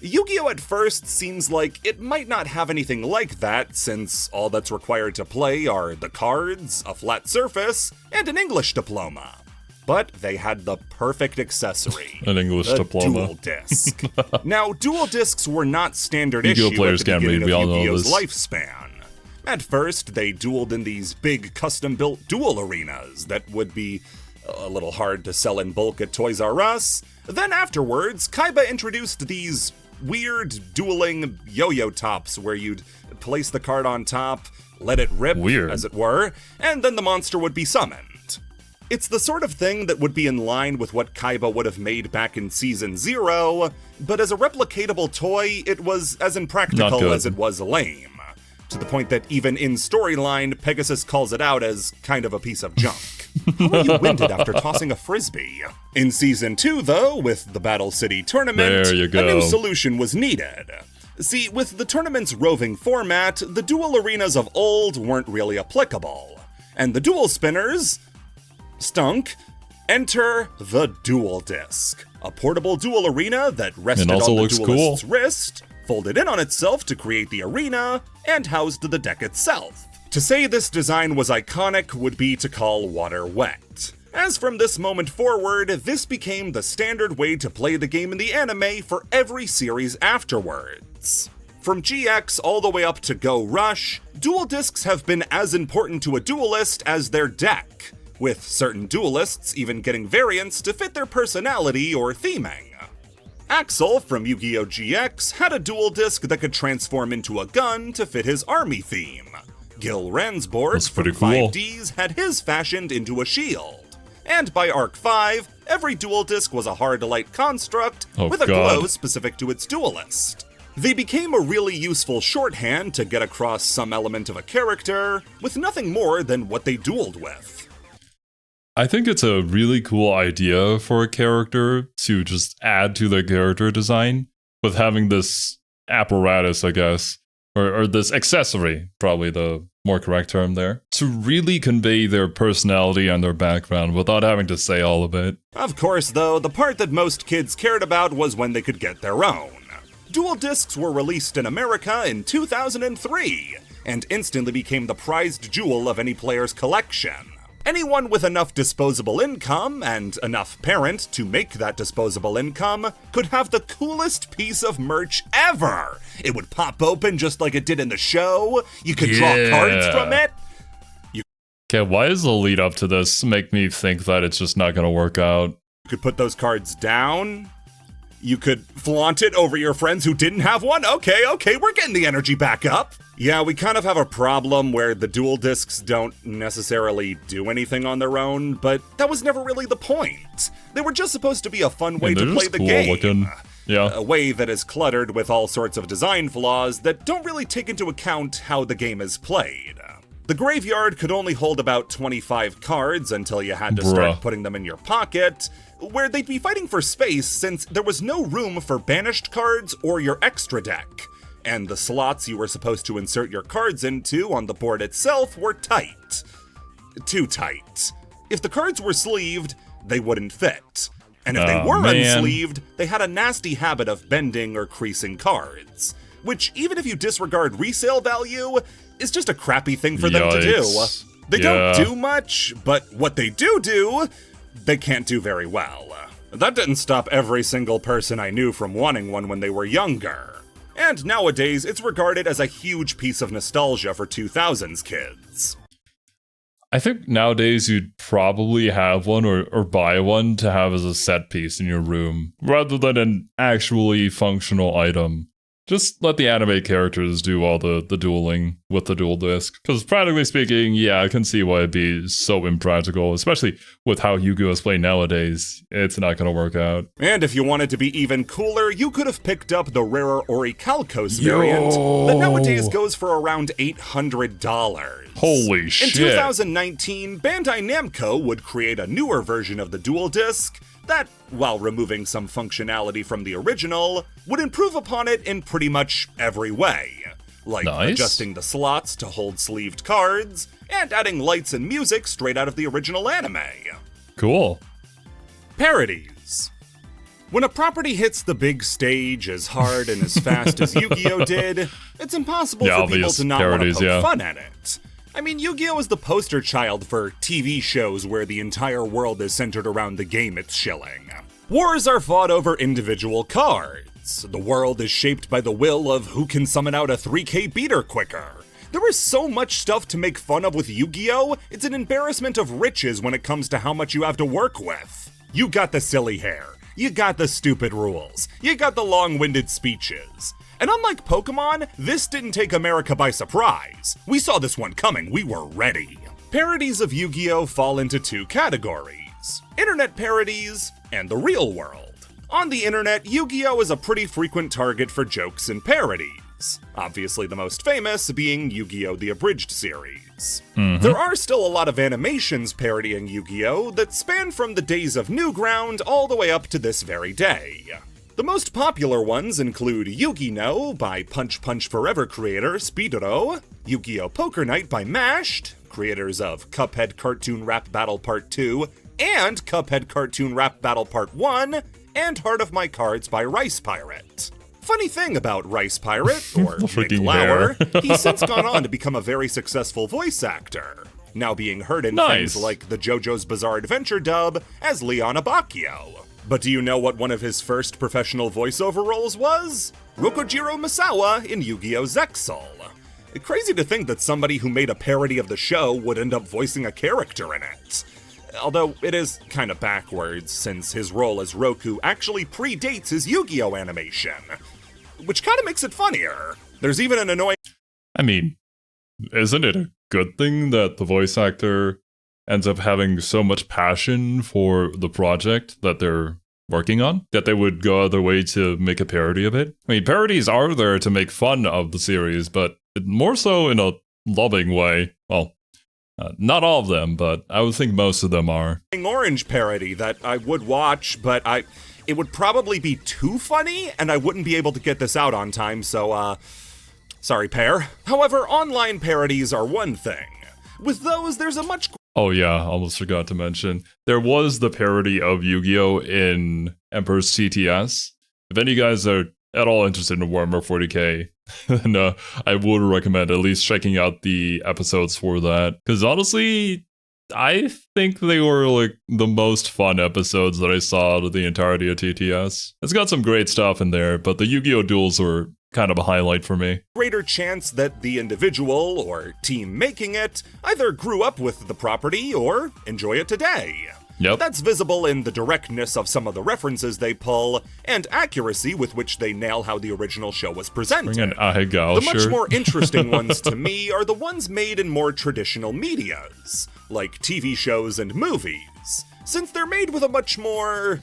Yu-Gi-Oh! At first seems like it might not have anything like that, since all that's required to play are the cards, a flat surface, and an English diploma. But they had the perfect accessory. An English diploma. Dual disc. Now, dual discs were not standard issue at the beginning of Yu-Gi-Oh's lifespan. At first, they dueled in these big custom-built duel arenas that would be a little hard to sell in bulk at Toys R Us. Then afterwards, Kaiba introduced these weird dueling yo-yo tops where you'd place the card on top, let it rip, as it were, and then the monster would be summoned. It's the sort of thing that would be in line with what Kaiba would have made back in Season 0, but as a replicatable toy, it was as impractical as it was lame. To the point that even in storyline, Pegasus calls it out as kind of a piece of junk. How are you winded after tossing a frisbee? In Season 2, though, with the Battle City tournament, a new solution was needed. See, with the tournament's roving format, the duel arenas of old weren't really applicable. And the duel spinners stunk. Enter the Dual Disc, a portable duel arena that rested on the duelist's wrist, folded in on itself to create the arena, and housed the deck itself. To say this design was iconic would be to call water wet, as from this moment forward, this became the standard way to play the game in the anime for every series afterwards. From GX all the way up to Go Rush, dual discs have been as important to a duelist as their deck, with certain duelists even getting variants to fit their personality or theming. Axel from Yu-Gi-Oh! GX had a dual disc that could transform into a gun to fit his army theme. Gil Ransborg from 5Ds had his fashioned into a shield. And by Arc 5, every dual disc was a hard-to-light construct with a glow specific to its duelist. They became a really useful shorthand to get across some element of a character, with nothing more than what they dueled with. I think it's a really cool idea for a character to just add to their character design with having this apparatus, I guess, or this accessory, probably the more correct term there, to really convey their personality and their background without having to say all of it. Of course, though, the part that most kids cared about was when they could get their own. Dual discs were released in America in 2003, and instantly became the prized jewel of any player's collection. Anyone with enough disposable income, and enough parent to make that disposable income, could have the coolest piece of merch ever! It would pop open just like it did in the show, you could draw cards from it. Okay, why does the lead up to this make me think that it's just not gonna work out? You could put those cards down. You could flaunt it over your friends who didn't have one? Okay, we're getting the energy back up. Yeah, we kind of have a problem where the dual discs don't necessarily do anything on their own, but that was never really the point. They were just supposed to be a fun way to play the game. Looking. Yeah. A way that is cluttered with all sorts of design flaws that don't really take into account how the game is played. The graveyard could only hold about 25 cards until you had to start putting them in your pocket, where they'd be fighting for space since there was no room for banished cards or your extra deck, and the slots you were supposed to insert your cards into on the board itself were tight. Too tight. If the cards were sleeved, they wouldn't fit. And if they were unsleeved, they had a nasty habit of bending or creasing cards, which, even if you disregard resale value, is just a crappy thing for them to do. They don't do much, but what they do, they can't do very well. That didn't stop every single person I knew from wanting one when they were younger. And nowadays, it's regarded as a huge piece of nostalgia for 2000s kids. I think nowadays you'd probably have one or buy one to have as a set piece in your room, rather than an actually functional item. Just let the anime characters do all the dueling with the dual disc. Because practically speaking, yeah, I can see why it'd be so impractical, especially with how Yu-Gi-Oh! Is played nowadays. It's not going to work out. And if you wanted to be even cooler, you could have picked up the rarer Orichalcos variant that nowadays goes for around $800. Holy shit. In 2019, Bandai Namco would create a newer version of the dual disc that, while removing some functionality from the original, would improve upon it in pretty much every way. Like adjusting the slots to hold sleeved cards, and adding lights and music straight out of the original anime. Cool. Parodies. When a property hits the big stage as hard and as fast as Yu-Gi-Oh! Did, it's impossible for people to not want to poke fun at it. I mean, Yu-Gi-Oh! Is the poster child for TV shows where the entire world is centered around the game it's shilling. Wars are fought over individual cards. The world is shaped by the will of who can summon out a 3K beater quicker. There is so much stuff to make fun of with Yu-Gi-Oh! It's an embarrassment of riches when it comes to how much you have to work with. You got the silly hair. You got the stupid rules. You got the long-winded speeches. And unlike Pokemon, this didn't take America by surprise. We saw this one coming, we were ready. Parodies of Yu-Gi-Oh! Fall into two categories: internet parodies and the real world. On the internet, Yu-Gi-Oh! Is a pretty frequent target for jokes and parodies. Obviously the most famous being Yu-Gi-Oh! The Abridged series. There are still a lot of animations parodying Yu-Gi-Oh! That span from the days of Newground all the way up to this very day. The most popular ones include Yu-Gi-No! By Punch Punch Forever creator Speedro, Yu-Gi-Oh! Poker Night by Mashed, creators of Cuphead Cartoon Rap Battle Part 2, and Cuphead Cartoon Rap Battle Part 1, and Heart of My Cards by Rice Pirate. Funny thing about Rice Pirate, or Nick freaking Lauer, he's since gone on to become a very successful voice actor, now being heard in things like the JoJo's Bizarre Adventure dub as Leon Abakio. But do you know what one of his first professional voiceover roles was? Rokojiro Misawa in Yu-Gi-Oh! Zexal. Crazy to think that somebody who made a parody of the show would end up voicing a character in it. Although it is kind of backwards, since his role as Roku actually predates his Yu-Gi-Oh! Animation. Which kind of makes it funnier. There's even an annoying... I mean, isn't it a good thing that the voice actor ends up having so much passion for the project that they're working on, that they would go out of their way to make a parody of it? I mean, parodies are there to make fun of the series, but more so in a loving way. Well, not all of them, but I would think most of them are. Orange parody that I would watch, but it would probably be too funny, and I wouldn't be able to get this out on time, so, sorry, pair. However, online parodies are one thing. With those, there's a much... Oh yeah, almost forgot to mention. There was the parody of Yu-Gi-Oh! In Emperor's TTS. If any guys are at all interested in Warhammer 40k, then I would recommend at least checking out the episodes for that. Because honestly, I think they were like the most fun episodes that I saw out of the entirety of TTS. It's got some great stuff in there, but the Yu-Gi-Oh! Duels were kind of a highlight for me. Greater chance that the individual or team making it either grew up with the property or enjoy it today. Yep. That's visible in the directness of some of the references they pull and accuracy with which they nail how the original show was presented. Bring an Ahegao The much shirt. more interesting ones to me are the ones made in more traditional medias, like TV shows and movies, since they're made with a much more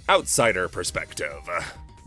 outsider perspective.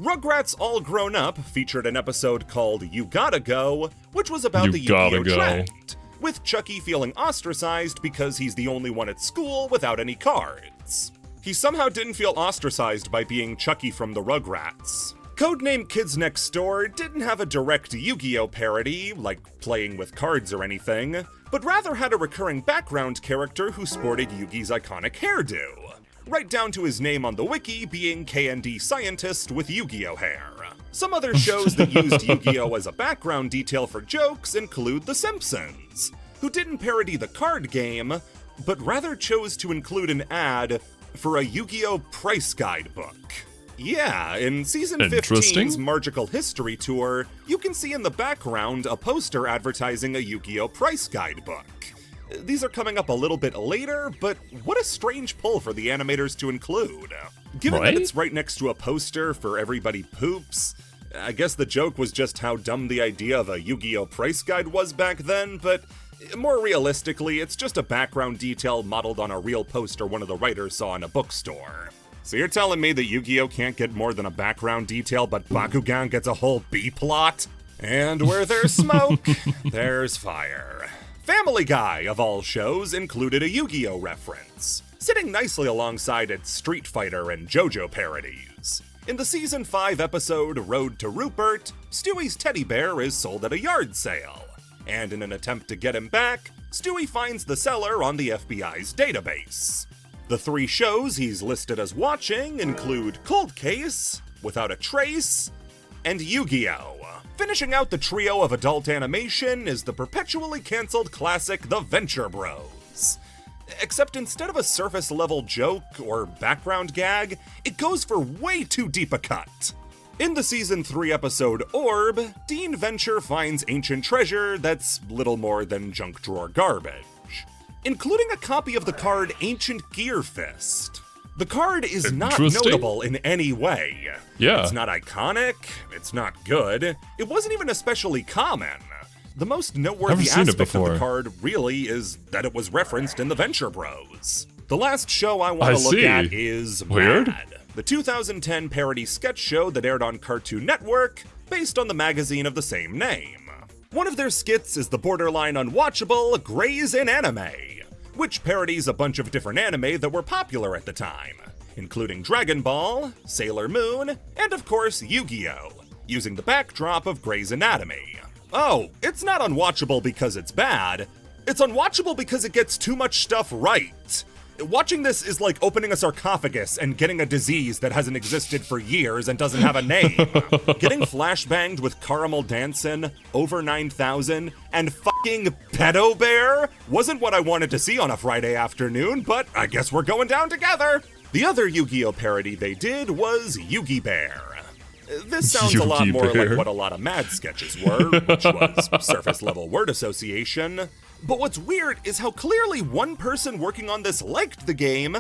Rugrats All Grown Up featured an episode called You Gotta Go, which was about the Yu-Gi-Oh! Trend, with Chucky feeling ostracized because he's the only one at school without any cards. He somehow didn't feel ostracized by being Chucky from the Rugrats. Codename Kids Next Door didn't have a direct Yu-Gi-Oh! Parody, like playing with cards or anything, but rather had a recurring background character who sported Yugi's iconic hairdo, right down to his name on the wiki being KND Scientist with Yu-Gi-Oh! Hair. Some other shows that used Yu-Gi-Oh! As a background detail for jokes include The Simpsons, who didn't parody the card game, but rather chose to include an ad for a Yu-Gi-Oh! Price guide book. Yeah, in Season 15's Magical History Tour, you can see in the background a poster advertising a Yu-Gi-Oh! Price guide book. These are coming up a little bit later, but what a strange pull for the animators to include. Given that it's right next to a poster for Everybody Poops, I guess the joke was just how dumb the idea of a Yu-Gi-Oh! Price guide was back then, but more realistically, it's just a background detail modeled on a real poster one of the writers saw in a bookstore. So you're telling me that Yu-Gi-Oh! Can't get more than a background detail, but Bakugan gets a whole B-plot? And where there's smoke, there's fire. Family Guy, of all shows, included a Yu-Gi-Oh! Reference, sitting nicely alongside its Street Fighter and JoJo parodies. In the Season 5 episode Road to Rupert, Stewie's teddy bear is sold at a yard sale, and in an attempt to get him back, Stewie finds the seller on the FBI's database. The 3 shows he's listed as watching include Cold Case, Without a Trace, and Yu-Gi-Oh! Finishing out the trio of adult animation is the perpetually cancelled classic The Venture Bros. Except instead of a surface-level joke or background gag, it goes for way too deep a cut. In the Season 3 episode Orb, Dean Venture finds ancient treasure that's little more than junk drawer garbage, including a copy of the card Ancient Gear Fist. The card is not notable in any way. Yeah. It's not iconic, it's not good, it wasn't even especially common. The most noteworthy aspect of the card really is that it was referenced in the Venture Bros. The last show I want to look at is Mad, the 2010 parody sketch show that aired on Cartoon Network, based on the magazine of the same name. One of their skits is the borderline unwatchable Grey's in Anime, which parodies a bunch of different anime that were popular at the time, including Dragon Ball, Sailor Moon, and of course Yu-Gi-Oh!, using the backdrop of Grey's Anatomy. Oh, it's not unwatchable because it's bad, it's unwatchable because it gets too much stuff right. Watching this is like opening a sarcophagus and getting a disease that hasn't existed for years and doesn't have a name. Getting flashbanged with Caramel Dancin', Over 9000, and fucking Pedo Bear wasn't what I wanted to see on a Friday afternoon, but I guess we're going down together. The other Yu-Gi-Oh parody they did was Yu-Gi Bear. This sounds a lot more like what a lot of Mad sketches were, which was surface-level word association. But what's weird is how clearly one person working on this liked the game,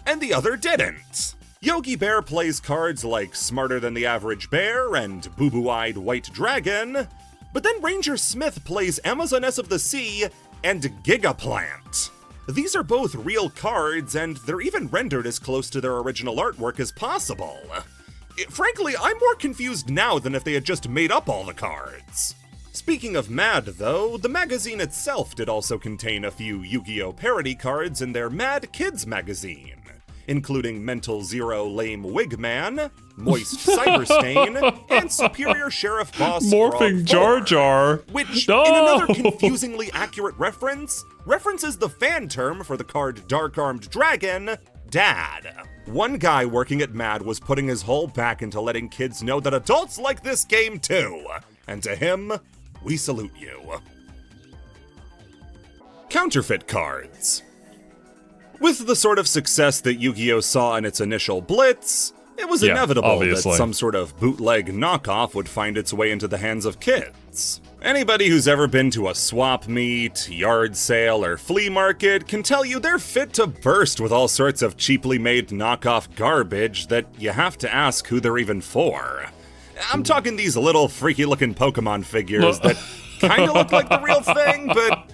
and the other didn't. Yogi Bear plays cards like Smarter Than the Average Bear and Boo-Boo-Eyed White Dragon, but then Ranger Smith plays Amazoness of the Sea and Gigaplant. These are both real cards, and they're even rendered as close to their original artwork as possible. Frankly, I'm more confused now than if they had just made up all the cards. Speaking of Mad, though, the magazine itself did also contain a few Yu-Gi-Oh! Parody cards in their Mad Kids magazine, including Mental Zero Lame Wigman, Moist Cyberstain, and Superior Sheriff Boss Morphing Jar Jar, which, in another confusingly accurate reference, references the fan term for the card Dark Armed Dragon, Dad. One guy working at Mad was putting his whole back into letting kids know that adults like this game too, and to him, we salute you. Counterfeit cards. With the sort of success that Yu-Gi-Oh! Saw in its initial blitz, it was inevitable that some sort of bootleg knockoff would find its way into the hands of kids. Anybody who's ever been to a swap meet, yard sale, or flea market can tell you they're fit to burst with all sorts of cheaply made knockoff garbage that you have to ask who they're even for. I'm talking these little freaky-looking Pokemon figures that kinda look like the real thing, but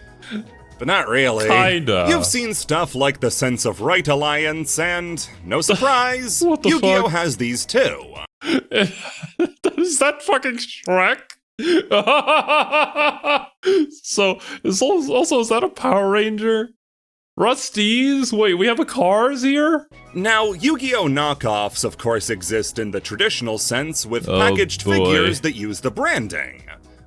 not really. Kinda. You've seen stuff like the Sense of Right Alliance, and no surprise, What the Yu-Gi-Oh! fuck? Has these too. Is that fucking Shrek? So, is that a Power Ranger? Rusty's? Wait, we have a Cars here? Now, Yu-Gi-Oh! Knockoffs, of course, exist in the traditional sense with packaged figures that use the branding.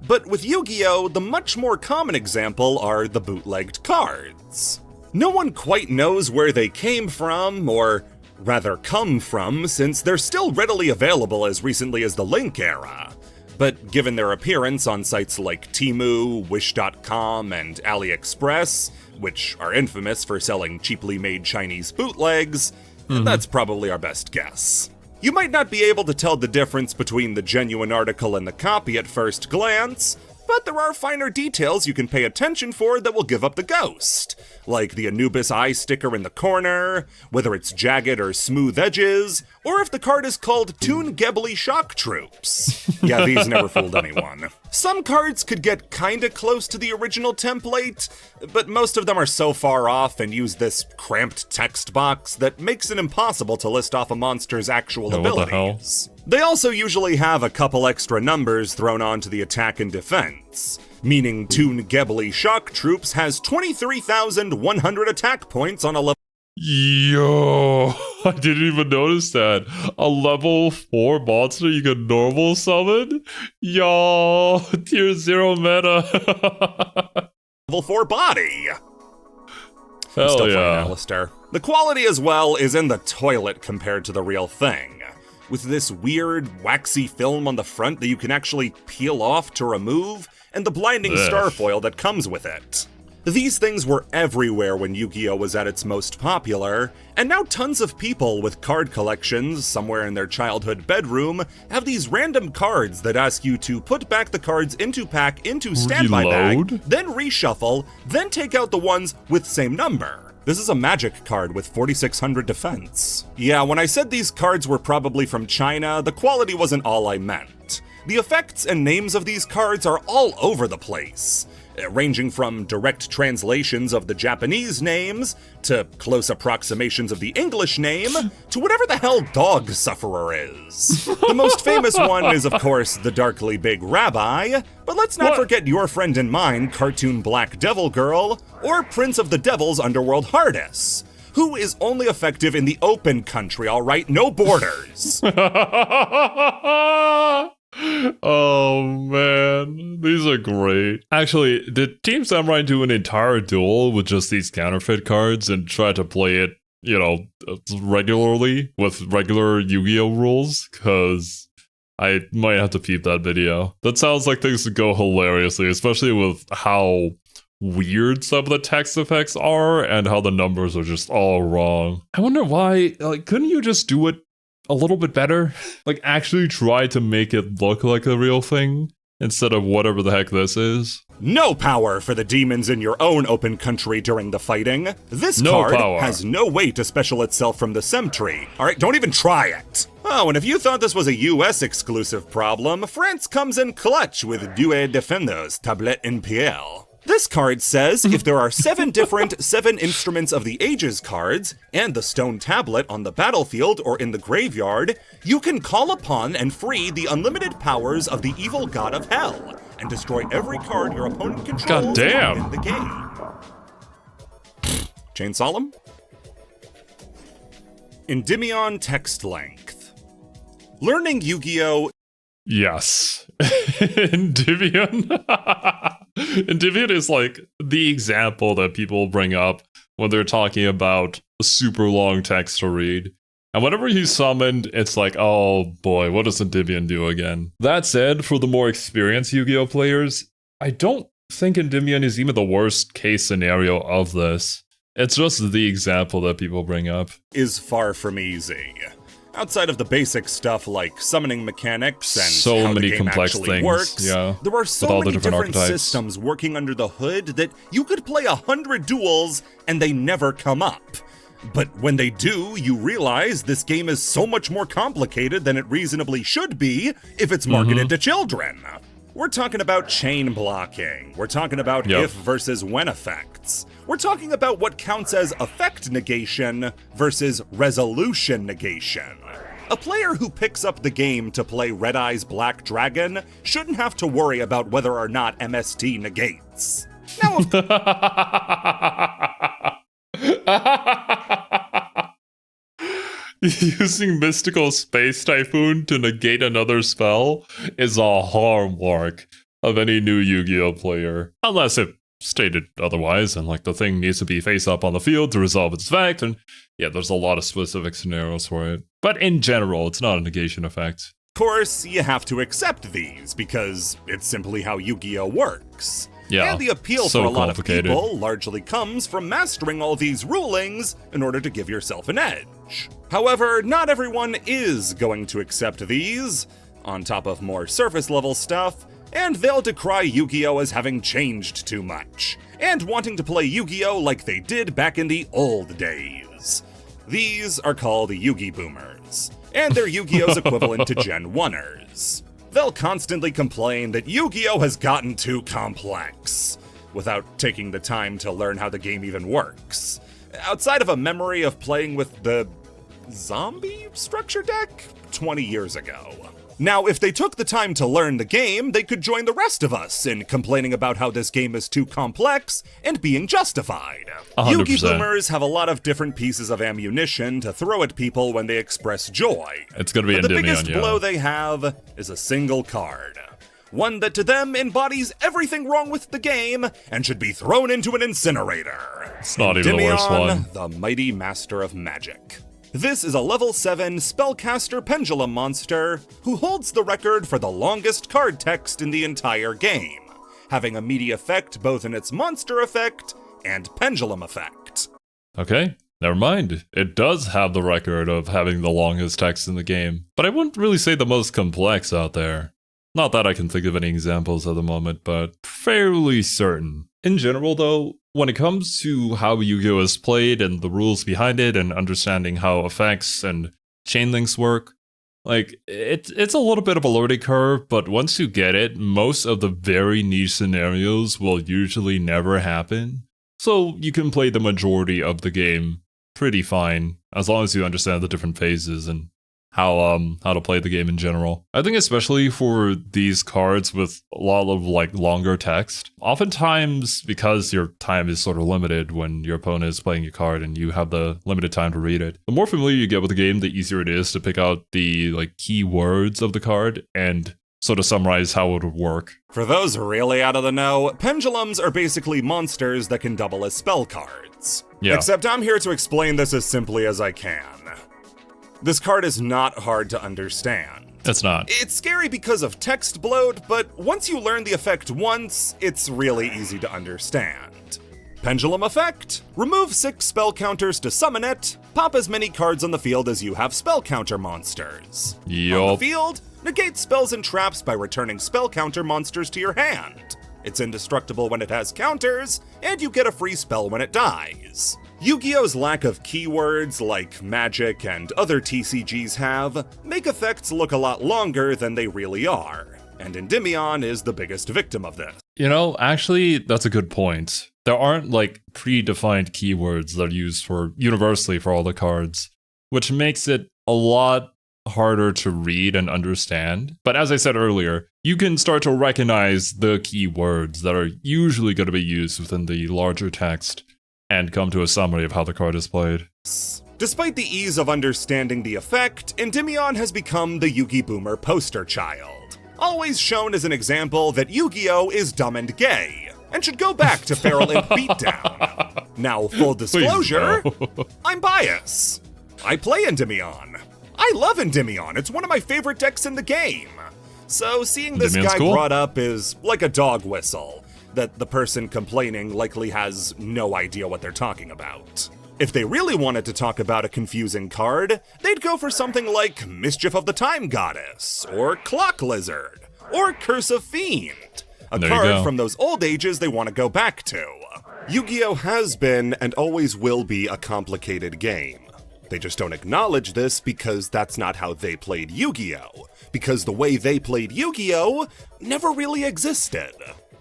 But with Yu-Gi-Oh!, the much more common example are the bootlegged cards. No one quite knows where they came from, or rather come from, since they're still readily available as recently as the Link era. But given their appearance on sites like Temu, Wish.com, and AliExpress, which are infamous for selling cheaply made Chinese bootlegs, that's probably our best guess. You might not be able to tell the difference between the genuine article and the copy at first glance, but there are finer details you can pay attention for that will give up the ghost, like the Anubis eye sticker in the corner, whether it's jagged or smooth edges, or if the card is called Toon Gebbly Shock Troops. Yeah, these never fooled anyone. Some cards could get kinda close to the original template, but most of them are so far off and use this cramped text box that makes it impossible to list off a monster's actual abilities. They also usually have a couple extra numbers thrown onto the attack and defense, meaning Toon Gebbly Shock Troops has 23,100 attack points on a level. Yo, I didn't even notice that. A level 4 monster you can normal summon? Yo, tier 0 meta. Level 4 body. Hell Still yeah. playing Alistair. The quality as well is in the toilet compared to the real thing, with this weird, waxy film on the front that you can actually peel off to remove, and the blinding starfoil that comes with it. These things were everywhere when Yu-Gi-Oh! Was at its most popular, and now tons of people with card collections somewhere in their childhood bedroom have these random cards that ask you to put back the cards into pack into standby bag, then reshuffle, then take out the ones with same number. This is a magic card with 4,600 defense. Yeah, when I said these cards were probably from China, the quality wasn't all I meant. The effects and names of these cards are all over the place, ranging from direct translations of the Japanese names, to close approximations of the English name, to whatever the hell Dog Sufferer is. The most famous one is, of course, the Darkly Big Rabbi, but let's not forget your friend and mine, Cartoon Black Devil Girl, or Prince of the Devil's Underworld Hardus, who is only effective in the open country, alright? No borders. Oh man, these are great. Actually, did Team Samurai do an entire duel with just these counterfeit cards and try to play it regularly with regular Yu-Gi-Oh rules, because I might have to peep that video. That sounds like things would go hilariously, especially with how weird some of the text effects are and how the numbers are just all wrong. I wonder why, couldn't you just do it a little bit better? Like, actually try to make it look like a real thing instead of whatever the heck this is. No power for the demons in your own open country during the fighting. This card has no way to special itself from the Semtree. Alright, don't even try it. Oh, and if you thought this was a US exclusive problem, France comes in clutch with Deux Defenders Tablette in PL. This card says if there are 7 different 7 Instruments of the Ages cards and the stone tablet on the battlefield or in the graveyard, you can call upon and free the unlimited powers of the evil god of hell and destroy every card your opponent controls in the game. Chainsaw him? Endymion text length. Learning Yu-Gi-Oh! Yes. Endymion. Endymion is like the example that people bring up when they're talking about a super long text to read. And whenever he's summoned, it's like, oh boy, what does Endymion do again? That said, for the more experienced Yu-Gi-Oh players, I don't think Endymion is even the worst case scenario of this. It's just the example that people bring up. Is far from easy. Outside of the basic stuff like summoning mechanics and so how many the game complex actually things, works, there are so many different systems working under the hood that you could play 100 duels and they never come up. But when they do, you realize this game is so much more complicated than it reasonably should be if it's marketed to children. We're talking about chain blocking. We're talking about if versus when effects. We're talking about what counts as effect negation versus resolution negation. A player who picks up the game to play Red Eye's Black Dragon shouldn't have to worry about whether or not MST negates. Now, using Mystical Space Typhoon to negate another spell is a hallmark of any new Yu-Gi-Oh player. Unless it stated otherwise, and like the thing needs to be face up on the field to resolve its effect, and yeah, there's a lot of specific scenarios for it. But in general, it's not a negation effect. Of course, you have to accept these, because it's simply how Yu-Gi-Oh works. Yeah, and the appeal for a lot of people largely comes from mastering all these rulings in order to give yourself an edge. However, not everyone is going to accept these, on top of more surface level stuff, and they'll decry Yu-Gi-Oh! As having changed too much, and wanting to play Yu-Gi-Oh! Like they did back in the old days. These are called Yugi Boomers, and they're Yu-Gi-Oh!'s equivalent to Gen 1ers. They'll constantly complain that Yu-Gi-Oh! Has gotten too complex, without taking the time to learn how the game even works. Outside of a memory of playing with the zombie structure deck 20 years ago. Now, if they took the time to learn the game, they could join the rest of us in complaining about how this game is too complex and being justified. 100%. Yugi Boomers have a lot of different pieces of ammunition to throw at people when they express joy. It's gonna be but the biggest blow they have is a single card. One that to them embodies everything wrong with the game and should be thrown into an incinerator. It's not even the worst one. The Mighty Master of Magic. This is a level 7 spellcaster pendulum monster who holds the record for the longest card text in the entire game, having a meaty effect both in its monster effect and pendulum effect. Okay, never mind. It does have the record of having the longest text in the game, but I wouldn't really say the most complex out there. Not that I can think of any examples at the moment, but fairly certain. In general though, when it comes to how Yu-Gi-Oh! Is played and the rules behind it and understanding how effects and chain links work, like, it's a little bit of a learning curve, but once you get it, most of the very niche scenarios will usually never happen. So you can play the majority of the game pretty fine, as long as you understand the different phases and how to play the game in general. I think especially for these cards with a lot of like longer text, oftentimes because your time is sort of limited when your opponent is playing your card and you have the limited time to read it, the more familiar you get with the game, the easier it is to pick out the like key words of the card and So to summarize how it would work. For those really out of the know, pendulums are basically monsters that can double as spell cards. Yeah. Except I'm here to explain this as simply as I can. This card is not hard to understand. It's not. It's scary because of text bloat, but once you learn the effect once, it's really easy to understand. Pendulum effect. Remove 6 spell counters to summon it. Pop as many cards on the field as you have spell counter monsters. Yup. On the field, negate spells and traps by returning spell counter monsters to your hand. It's indestructible when it has counters, and you get a free spell when it dies. Yu-Gi-Oh's lack of keywords like magic and other TCGs have make effects look a lot longer than they really are, and Endymion is the biggest victim of this. You know, actually, that's a good point. There aren't like predefined keywords that are used for universally for all the cards, which makes it a lot harder to read and understand. But as I said earlier, you can start to recognize the keywords that are usually going to be used within the larger text and come to a summary of how the card is played. Despite the ease of understanding the effect, Endymion has become the Yu-Gi Boomer poster child. Always shown as an example that Yu-Gi-Oh! Is dumb and gay, and should go back to Feral Imp Beatdown. Now, full disclosure, I'm biased. I play Endymion. I love Endymion, it's one of my favorite decks in the game. So seeing this Endymion's guy cool. brought up is like a dog whistle, that the person complaining likely has no idea what they're talking about. If they really wanted to talk about a confusing card, they'd go for something like Mischief of the Time Goddess, or Clock Lizard, or Curse of Fiend, a There you card go. from those old ages they want to go back to. Yu-Gi-Oh! Has been and always will be a complicated game. They just don't acknowledge this because that's not how they played Yu-Gi-Oh! Because the way they played Yu-Gi-Oh! Never really existed.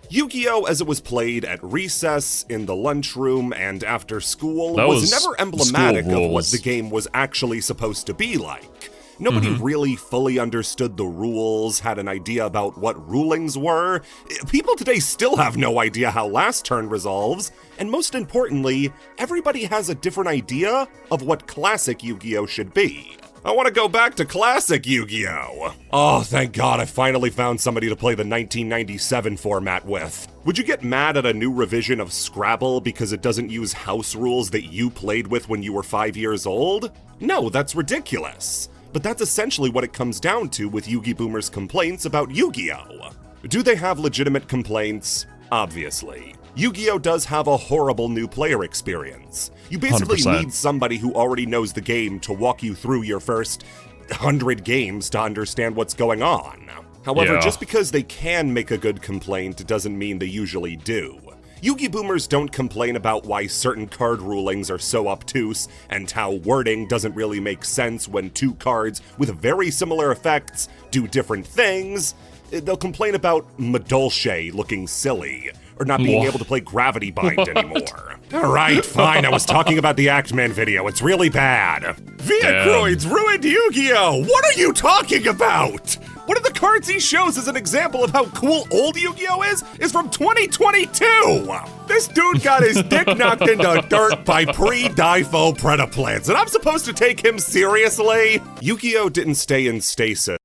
Yu-Gi-Oh! As it was played at recess, in the lunchroom, and after school That was was never emblematic school of what rules. the game was actually supposed to be like. Nobody really fully understood the rules, had an idea about what rulings were. People today still have no idea how last turn resolves, and most importantly, everybody has a different idea of what classic Yu-Gi-Oh! Should be. I want to go back to classic Yu-Gi-Oh! Oh, thank God I finally found somebody to play the 1997 format with. Would you get mad at a new revision of Scrabble because it doesn't use house rules that you played with when you were 5 years old? No, that's ridiculous. But that's essentially what it comes down to with Yu-Gi Boomers' complaints about Yu-Gi-Oh! Do they have legitimate complaints? Obviously. Yu-Gi-Oh! Does have a horrible new player experience. You basically 100%. need somebody who already knows the game to walk you through your first 100 games to understand what's going on. However, Yeah. just because they can make a good complaint doesn't mean they usually do. Yu-Gi Boomers don't complain about why certain card rulings are so obtuse and how wording doesn't really make sense when 2 cards with very similar effects do different things. They'll complain about Madolche looking silly, or not being What? able to play Gravity Bind anymore. Alright, fine, I was talking about the Actman video, it's really bad. Viacroids ruined Yu-Gi-Oh! What are you talking about? One of the cards he shows as an example of how cool old Yu-Gi-Oh! is from 2022! This dude got his dick knocked into dirt by pre-Difo Predaplants, and I'm supposed to take him seriously? Yu-Gi-Oh! Didn't stay in stasis.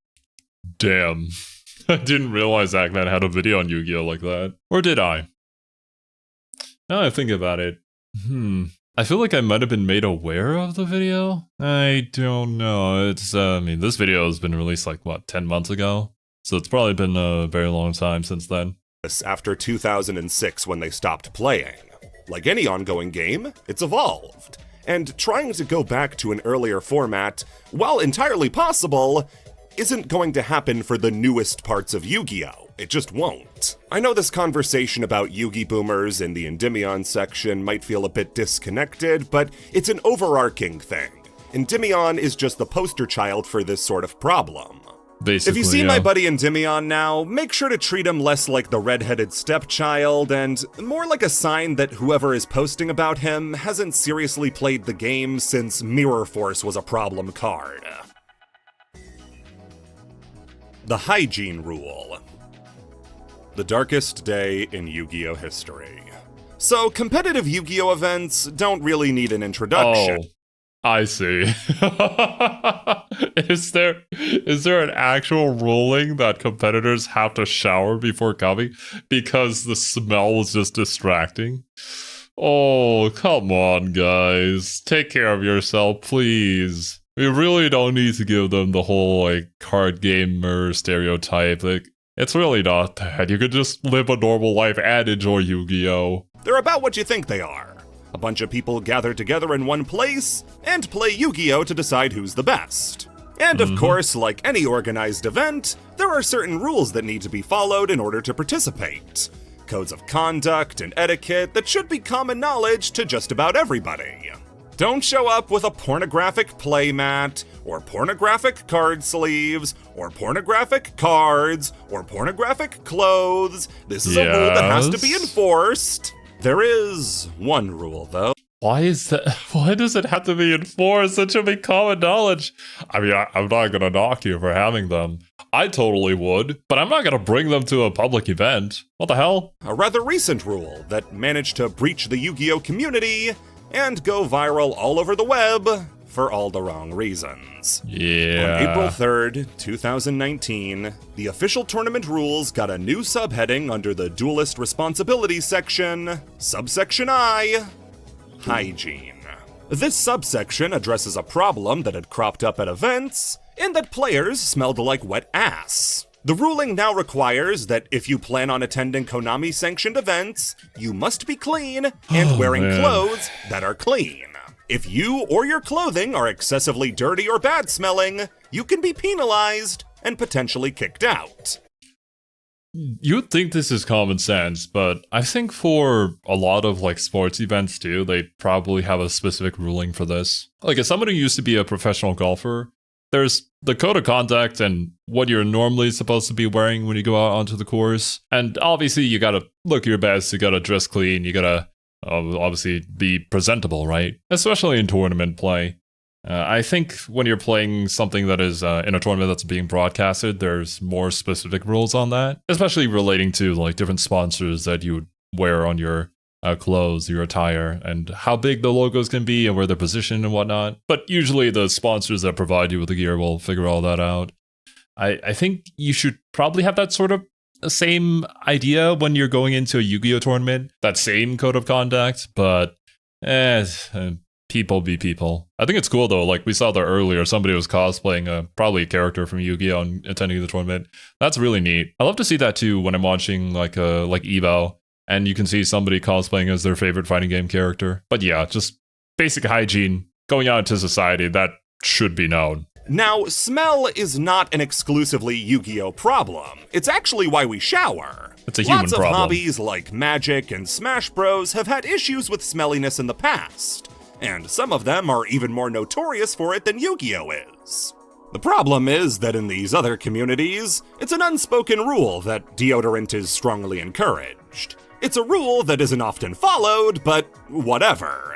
Damn. I didn't realize Ackman had a video on Yu-Gi-Oh! Like that. Or did I? Now I think about it. I feel like I might have been made aware of the video? I don't know. It's, I mean, this video has been released like, what, 10 months ago? So it's probably been a very long time since then. After 2006 when they stopped playing. Like any ongoing game, it's evolved. And trying to go back to an earlier format, while entirely possible, isn't going to happen for the newest parts of Yu-Gi-Oh! It just won't. I know this conversation about Yu-Gi Boomers in the Endymion section might feel a bit disconnected, but it's an overarching thing. Endymion is just the poster child for this sort of problem. Basically, If you see yeah. my buddy Endymion now, make sure to treat him less like the redheaded stepchild and more like a sign that whoever is posting about him hasn't seriously played the game since Mirror Force was a problem card. The Hygiene Rule. The darkest day in Yu-Gi-Oh! History. So, competitive Yu-Gi-Oh! Events don't really need an introduction. Oh, I see. Is there an actual ruling that competitors have to shower before coming because the smell was just distracting? Oh, come on, guys. Take care of yourself, please. We really don't need to give them the whole, like, card gamer stereotype. Like, it's really not that. You could just live a normal life and enjoy Yu-Gi-Oh! They're about what you think they are. A bunch of people gathered together in one place and play Yu-Gi-Oh! To decide who's the best. And of course, like any organized event, there are certain rules that need to be followed in order to participate. Codes of conduct and etiquette that should be common knowledge to just about everybody. Don't show up with a pornographic playmat, or pornographic card sleeves, or pornographic cards, or pornographic clothes. This is a rule that has to be enforced. There is one rule, though. Why is that? Why does it have to be enforced? That should be common knowledge. I mean, I'm not gonna knock you for having them. I totally would, but I'm not gonna bring them to a public event. What the hell? A rather recent rule that managed to breach the Yu-Gi-Oh! Community and go viral all over the web for all the wrong reasons. Yeah. On April 3rd, 2019, the official tournament rules got a new subheading under the Duelist Responsibilities section, subsection I, Hygiene. This subsection addresses a problem that had cropped up at events, in that players smelled like wet ass. The ruling now requires that if you plan on attending Konami-sanctioned events, you must be clean and wearing clothes that are clean. If you or your clothing are excessively dirty or bad-smelling, you can be penalized and potentially kicked out. You'd think this is common sense, but I think for a lot of like sports events too, they probably have a specific ruling for this. Like as somebody who used to be a professional golfer, there's the code of conduct and what you're normally supposed to be wearing when you go out onto the course. And obviously you gotta look your best, you gotta dress clean, you gotta obviously be presentable, right? Especially in tournament play. I think when you're playing something that is in a tournament that's being broadcasted, there's more specific rules on that, especially relating to like different sponsors that you would wear on your clothes, your attire, and how big the logos can be and where they're positioned and whatnot. But usually the sponsors that provide you with the gear will figure all that out. I think you should probably have that sort of same idea when you're going into a Yu-Gi-Oh! Tournament, that same code of conduct, but people be people. I think it's cool though, like we saw there earlier, somebody was cosplaying probably a character from Yu-Gi-Oh! And attending the tournament. That's really neat. I love to see that too when I'm watching like Evo, and you can see somebody cosplaying as their favorite fighting game character. But yeah, just basic hygiene, going out into society, that should be known. Now, smell is not an exclusively Yu-Gi-Oh! Problem. It's actually why we shower. It's a human problem. problem. Lots of hobbies like Magic and Smash Bros. Have had issues with smelliness in the past, and some of them are even more notorious for it than Yu-Gi-Oh! Is. The problem is that in these other communities, it's an unspoken rule that deodorant is strongly encouraged. It's a rule that isn't often followed, but whatever.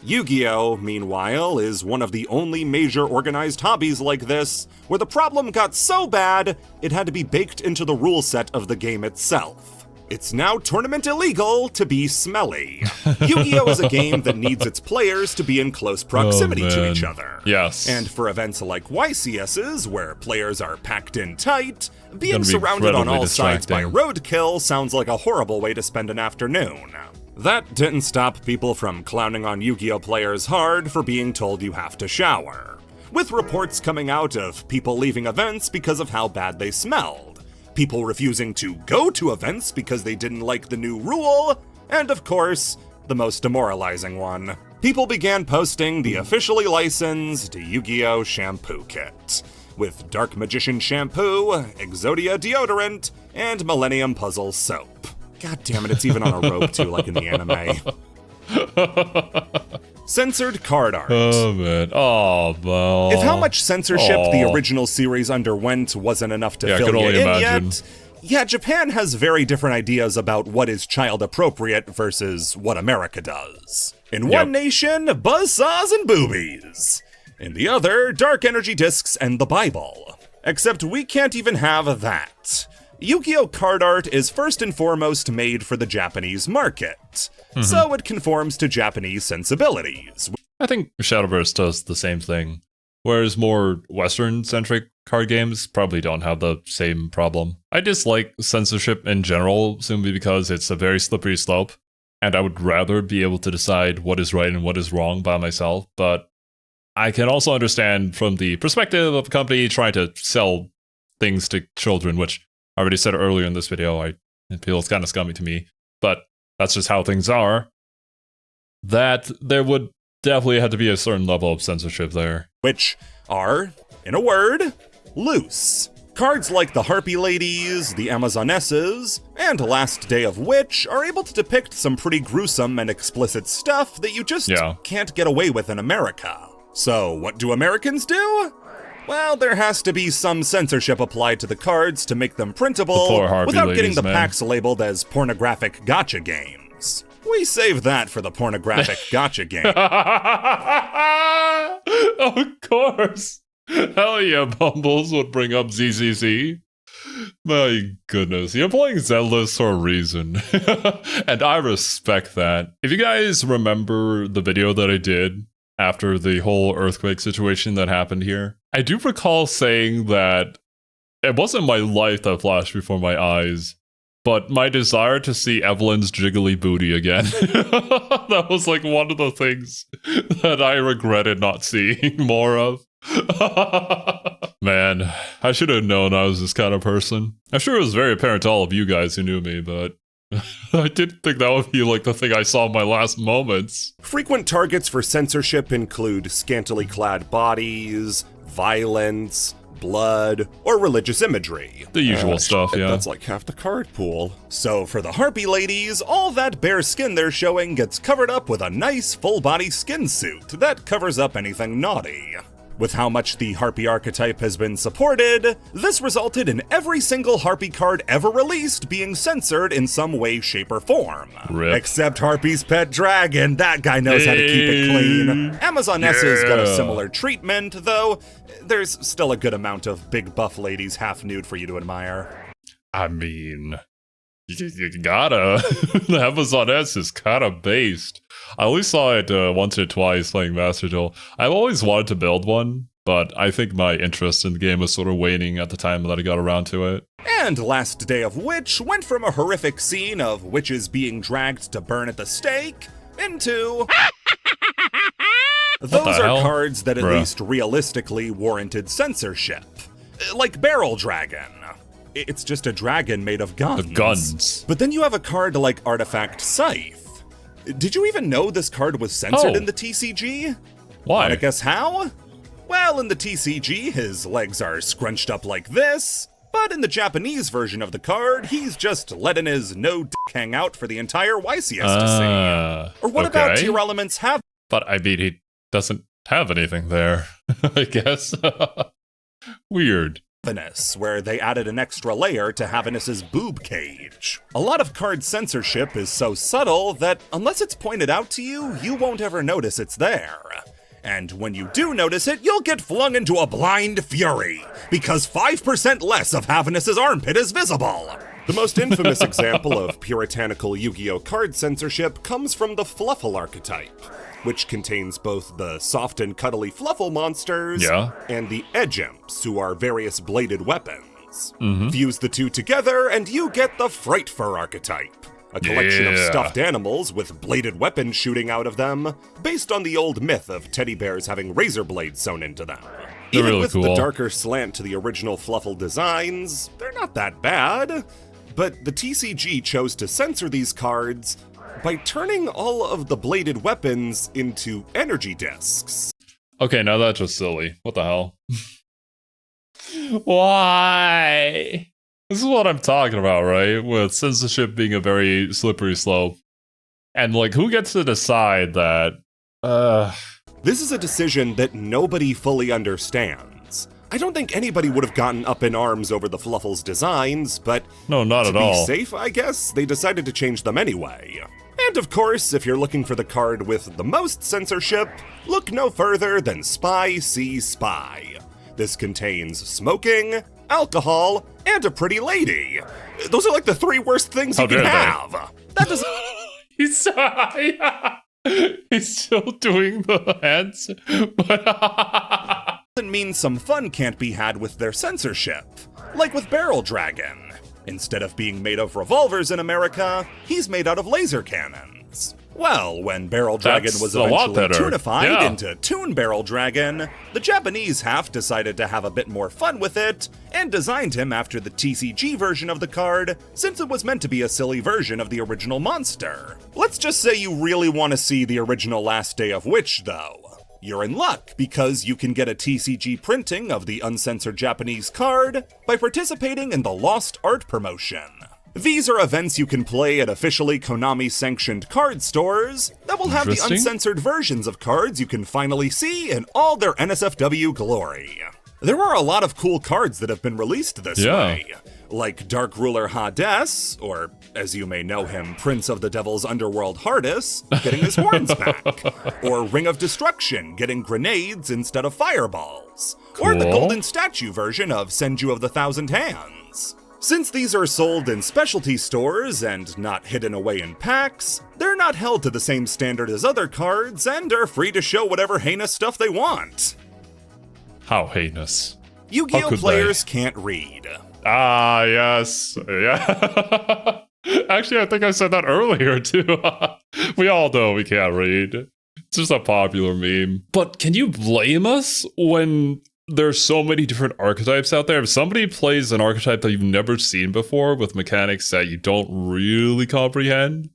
Yu-Gi-Oh!, meanwhile, is one of the only major organized hobbies like this, where the problem got so bad, it had to be baked into the rule set of the game itself. It's now tournament illegal to be smelly. Yu-Gi-Oh! Is a game that needs its players to be in close proximity to each other. Yes. And for events like YCS's, where players are packed in tight, being surrounded on all sides by roadkill sounds like a horrible way to spend an afternoon. That didn't stop people from clowning on Yu-Gi-Oh! Players hard for being told you have to shower, with reports coming out of people leaving events because of how bad they smelled, people refusing to go to events because they didn't like the new rule, and of course, the most demoralizing one. People began posting the officially licensed Yu-Gi-Oh! Shampoo kit, with Dark Magician shampoo, Exodia deodorant, and Millennium Puzzle soap. God damn it, it's even on a rope too, like in the anime. Censored card art. Oh man. Oh, well. If how much censorship the original series underwent wasn't enough to fill you in yet, yeah, Japan has very different ideas about what is child appropriate versus what America does. In one nation, buzzsaws and boobies. In the other, dark energy discs and the Bible. Except we can't even have that. Yu-Gi-Oh! Card art is first and foremost made for the Japanese market, so it conforms to Japanese sensibilities. I think Shadowverse does the same thing. whereas more Western-centric card games probably don't have the same problem. I dislike censorship in general, simply because it's a very slippery slope, and I would rather be able to decide what is right and what is wrong by myself, but I can also understand from the perspective of a company trying to sell things to children, which I already said earlier in this video, it feels kind of scummy to me, but that's just how things are, that there would definitely have to be a certain level of censorship there. Which are, in a word, loose. Cards like the Harpy Ladies, the Amazonesses, and Last Day of Witch are able to depict some pretty gruesome and explicit stuff that you just can't get away with in America. So what do Americans do? Well, there has to be some censorship applied to the cards to make them printable without getting the packs labeled as pornographic gotcha games. We save that for the pornographic gotcha game. Of course. Hell yeah, Bumbles would bring up ZZZ. My goodness, you're playing Zenless for a reason. And I respect that. If you guys remember the video that I did after the whole earthquake situation that happened here, I do recall saying that it wasn't my life that flashed before my eyes, but my desire to see Evelyn's jiggly booty again. That was like one of the things that I regretted not seeing more of. Man, I should have known I was this kind of person. I'm sure it was very apparent to all of you guys who knew me, but I didn't think that would be like the thing I saw in my last moments. Frequent targets for censorship include scantily clad bodies, violence, blood, or religious imagery. The usual stuff, yeah. That's like half the card pool. So for the Harpy Ladies, all that bare skin they're showing gets covered up with a nice full-body skin suit that covers up anything naughty. With how much the Harpy archetype has been supported, this resulted in every single Harpy card ever released being censored in some way, shape, or form. Rip. Except Harpy's pet dragon, that guy knows how to keep it clean. Amazonessa's got a similar treatment, though there's still a good amount of big buff ladies half nude for you to admire. I mean, you gotta. The Amazoness is kind of based. I only saw it once or twice playing Master Duel. I've always wanted to build one, but I think my interest in the game was sort of waning at the time that I got around to it. And Last Day of Witch went from a horrific scene of witches being dragged to burn at the stake into... Those are cards that at least realistically warranted censorship. Like Barrel Dragon. It's just a dragon made of guns. Guns. But then you have a card like Artifact Scythe. Did you even know this card was censored in the TCG? Why? Wanna guess how? Well, in the TCG, his legs are scrunched up like this, but in the Japanese version of the card, he's just letting his no dick hang out for the entire YCS to see. Or what about Tier Elements have? But I mean, he doesn't have anything there, I guess. Weird. Where they added an extra layer to Havinus's boob cage. A lot of card censorship is so subtle that unless it's pointed out to you, you won't ever notice it's there. And when you do notice it, you'll get flung into a blind fury, because 5% less of Havinus's armpit is visible. The most infamous example of puritanical Yu-Gi-Oh! Card censorship comes from the Fluffle archetype, which contains both the soft and cuddly Fluffle monsters and the Edge Imps, who are various bladed weapons. Fuse the two together and you get the Frightfur archetype, a collection of stuffed animals with bladed weapons shooting out of them, based on the old myth of teddy bears having razor blades sewn into them. Even really with cool. the darker slant to the original Fluffle designs, they're not that bad. But the TCG chose to censor these cards by turning all of the bladed weapons into energy discs. Okay, now that's just silly. What the hell? Why? This is what I'm talking about, right? With censorship being a very slippery slope. And, like, who gets to decide that? This is a decision that nobody fully understands. I don't think anybody would have gotten up in arms over the Fluffle's designs, but no, not at all. To be safe, I guess, they decided to change them anyway. And of course, if you're looking for the card with the most censorship, look no further than Spy See Spy. This contains smoking, alcohol, and a pretty lady. Those are like the three worst things you can have. That doesn't... He's still doing the hands, but... doesn't mean some fun can't be had with their censorship. Like with Barrel Dragon. Instead of being made of revolvers in America, he's made out of laser cannons. Well, when Barrel Dragon was eventually toonified into Toon Barrel Dragon, the Japanese half decided to have a bit more fun with it, and designed him after the TCG version of the card, since it was meant to be a silly version of the original monster. Let's just say you really want to see the original Last Day of Witch, though. You're in luck, because you can get a TCG printing of the uncensored Japanese card by participating in the Lost Art promotion. These are events you can play at officially Konami-sanctioned card stores that will have the uncensored versions of cards you can finally see in all their NSFW glory. There are a lot of cool cards that have been released this way, like Dark Ruler Hades, or as you may know him, Prince of the Devil's Underworld Hardis, getting his horns back, or Ring of Destruction getting grenades instead of fireballs, or the Golden Statue version of Senju of the Thousand Hands. Since these are sold in specialty stores and not hidden away in packs, they're not held to the same standard as other cards and are free to show whatever heinous stuff they want. How heinous? Yu-Gi-Oh! Players can't read. Ah, yes. Yeah. Actually, I think I said that earlier, too. We all know we can't read. It's just a popular meme. But can you blame us when there's so many different archetypes out there? If somebody plays an archetype that you've never seen before with mechanics that you don't really comprehend,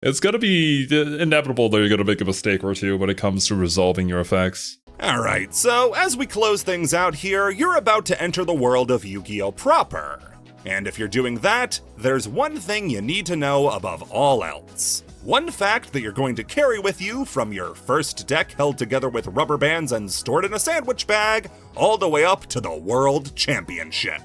it's gonna be inevitable that you're gonna make a mistake or two when it comes to resolving your effects. Alright, so as we close things out here, you're about to enter the world of Yu-Gi-Oh! Proper. And if you're doing that, there's one thing you need to know above all else. One fact that you're going to carry with you from your first deck held together with rubber bands and stored in a sandwich bag, all the way up to the World Championship.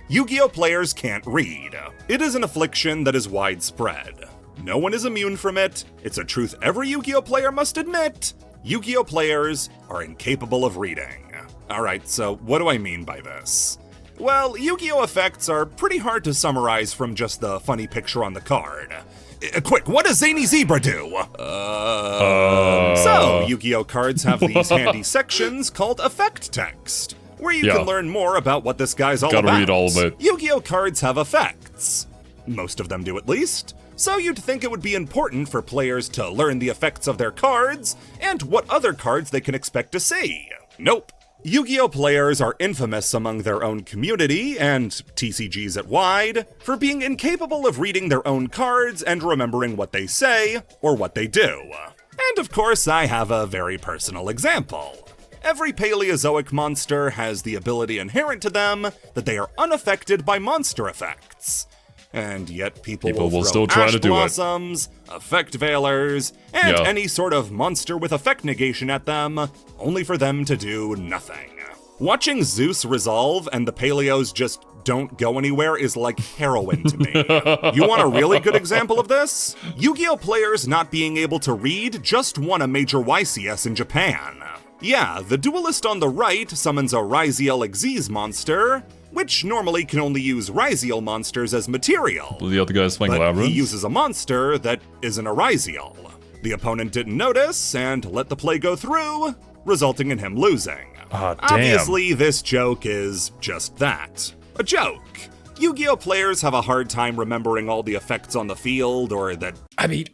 Yu-Gi-Oh! Players can't read. It is an affliction that is widespread. No one is immune from it. It's a truth every Yu-Gi-Oh! Player must admit. Yu-Gi-Oh! Players are incapable of reading. Alright, so what do I mean by this? Well, Yu-Gi-Oh! Effects are pretty hard to summarize from just the funny picture on the card. Quick, what does Zany Zebra do? So, Yu-Gi-Oh! Cards have these handy sections called effect text, where you can learn more about what this guy's all about. Read all of it. Yu-Gi-Oh! Cards have effects. Most of them do, at least. So you'd think it would be important for players to learn the effects of their cards and what other cards they can expect to see. Nope. Yu-Gi-Oh! Players are infamous among their own community, and TCGs at wide, for being incapable of reading their own cards and remembering what they say, or what they do. And of course, I have a very personal example. Every Paleozoic monster has the ability inherent to them that they are unaffected by monster effects. And yet people will still try to do blossoms, effect veilers, and any sort of monster with effect negation at them, only for them to do nothing. Watching Zeus resolve and the Paleos just don't go anywhere is like heroin to me. You want a really good example of this? Yu-Gi-Oh! Players not being able to read just won a major YCS in Japan. Yeah, the duelist on the right summons a Ryziel Xyz monster, which normally can only use Ryziel monsters as material. The other guy's playing Labyrinth. He uses a monster that isn't a Ryziel. The opponent didn't notice and let the play go through, resulting in him losing. Obviously, this joke is just that. A joke. Yu-Gi-Oh! Players have a hard time remembering all the effects on the field, or that... I mean,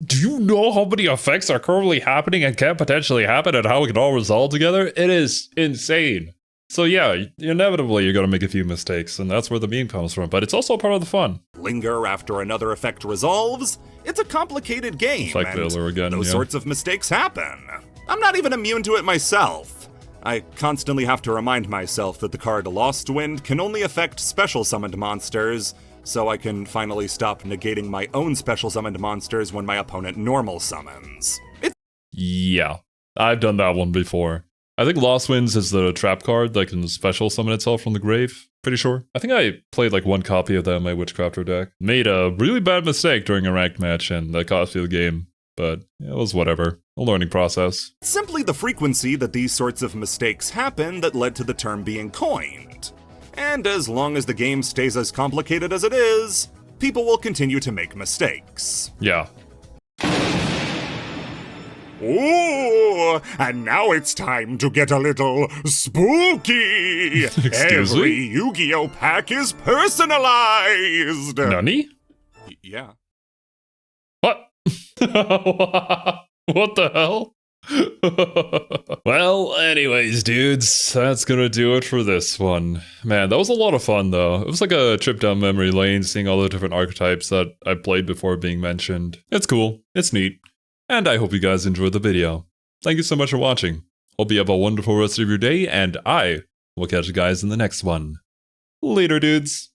do you know how many effects are currently happening and can potentially happen and how it can all resolve together? It is insane. So yeah, inevitably you're gonna make a few mistakes, and that's where the meme comes from, but it's also part of the fun. Linger after another effect resolves. It's a complicated game, it's like and those sorts of mistakes happen. I'm not even immune to it myself. I constantly have to remind myself that the card Lost Wind can only affect special summoned monsters, so I can finally stop negating my own special summoned monsters when my opponent normal summons. Yeah, I've done that one before. I think Lost Winds is the trap card that can special summon itself from the grave. Pretty sure. I think I played like one copy of that in my Witchcrafter deck. Made a really bad mistake during a ranked match and that cost me the game. But it was whatever. A learning process. It's simply the frequency that these sorts of mistakes happen that led to the term being coined. And as long as the game stays as complicated as it is, people will continue to make mistakes. Yeah. Ooh, you, and now it's time to get a little spooky. Excuse Every me? Yu-Gi-Oh pack is personalized. Nani? Yeah. What? What the hell? Well, anyways, dudes, that's gonna do it for this one. Man, that was a lot of fun, though. It was like a trip down memory lane, seeing all the different archetypes that I played before being mentioned. It's cool. It's neat. And I hope you guys enjoyed the video. Thank you so much for watching. Hope you have a wonderful rest of your day, and I will catch you guys in the next one. Later, dudes.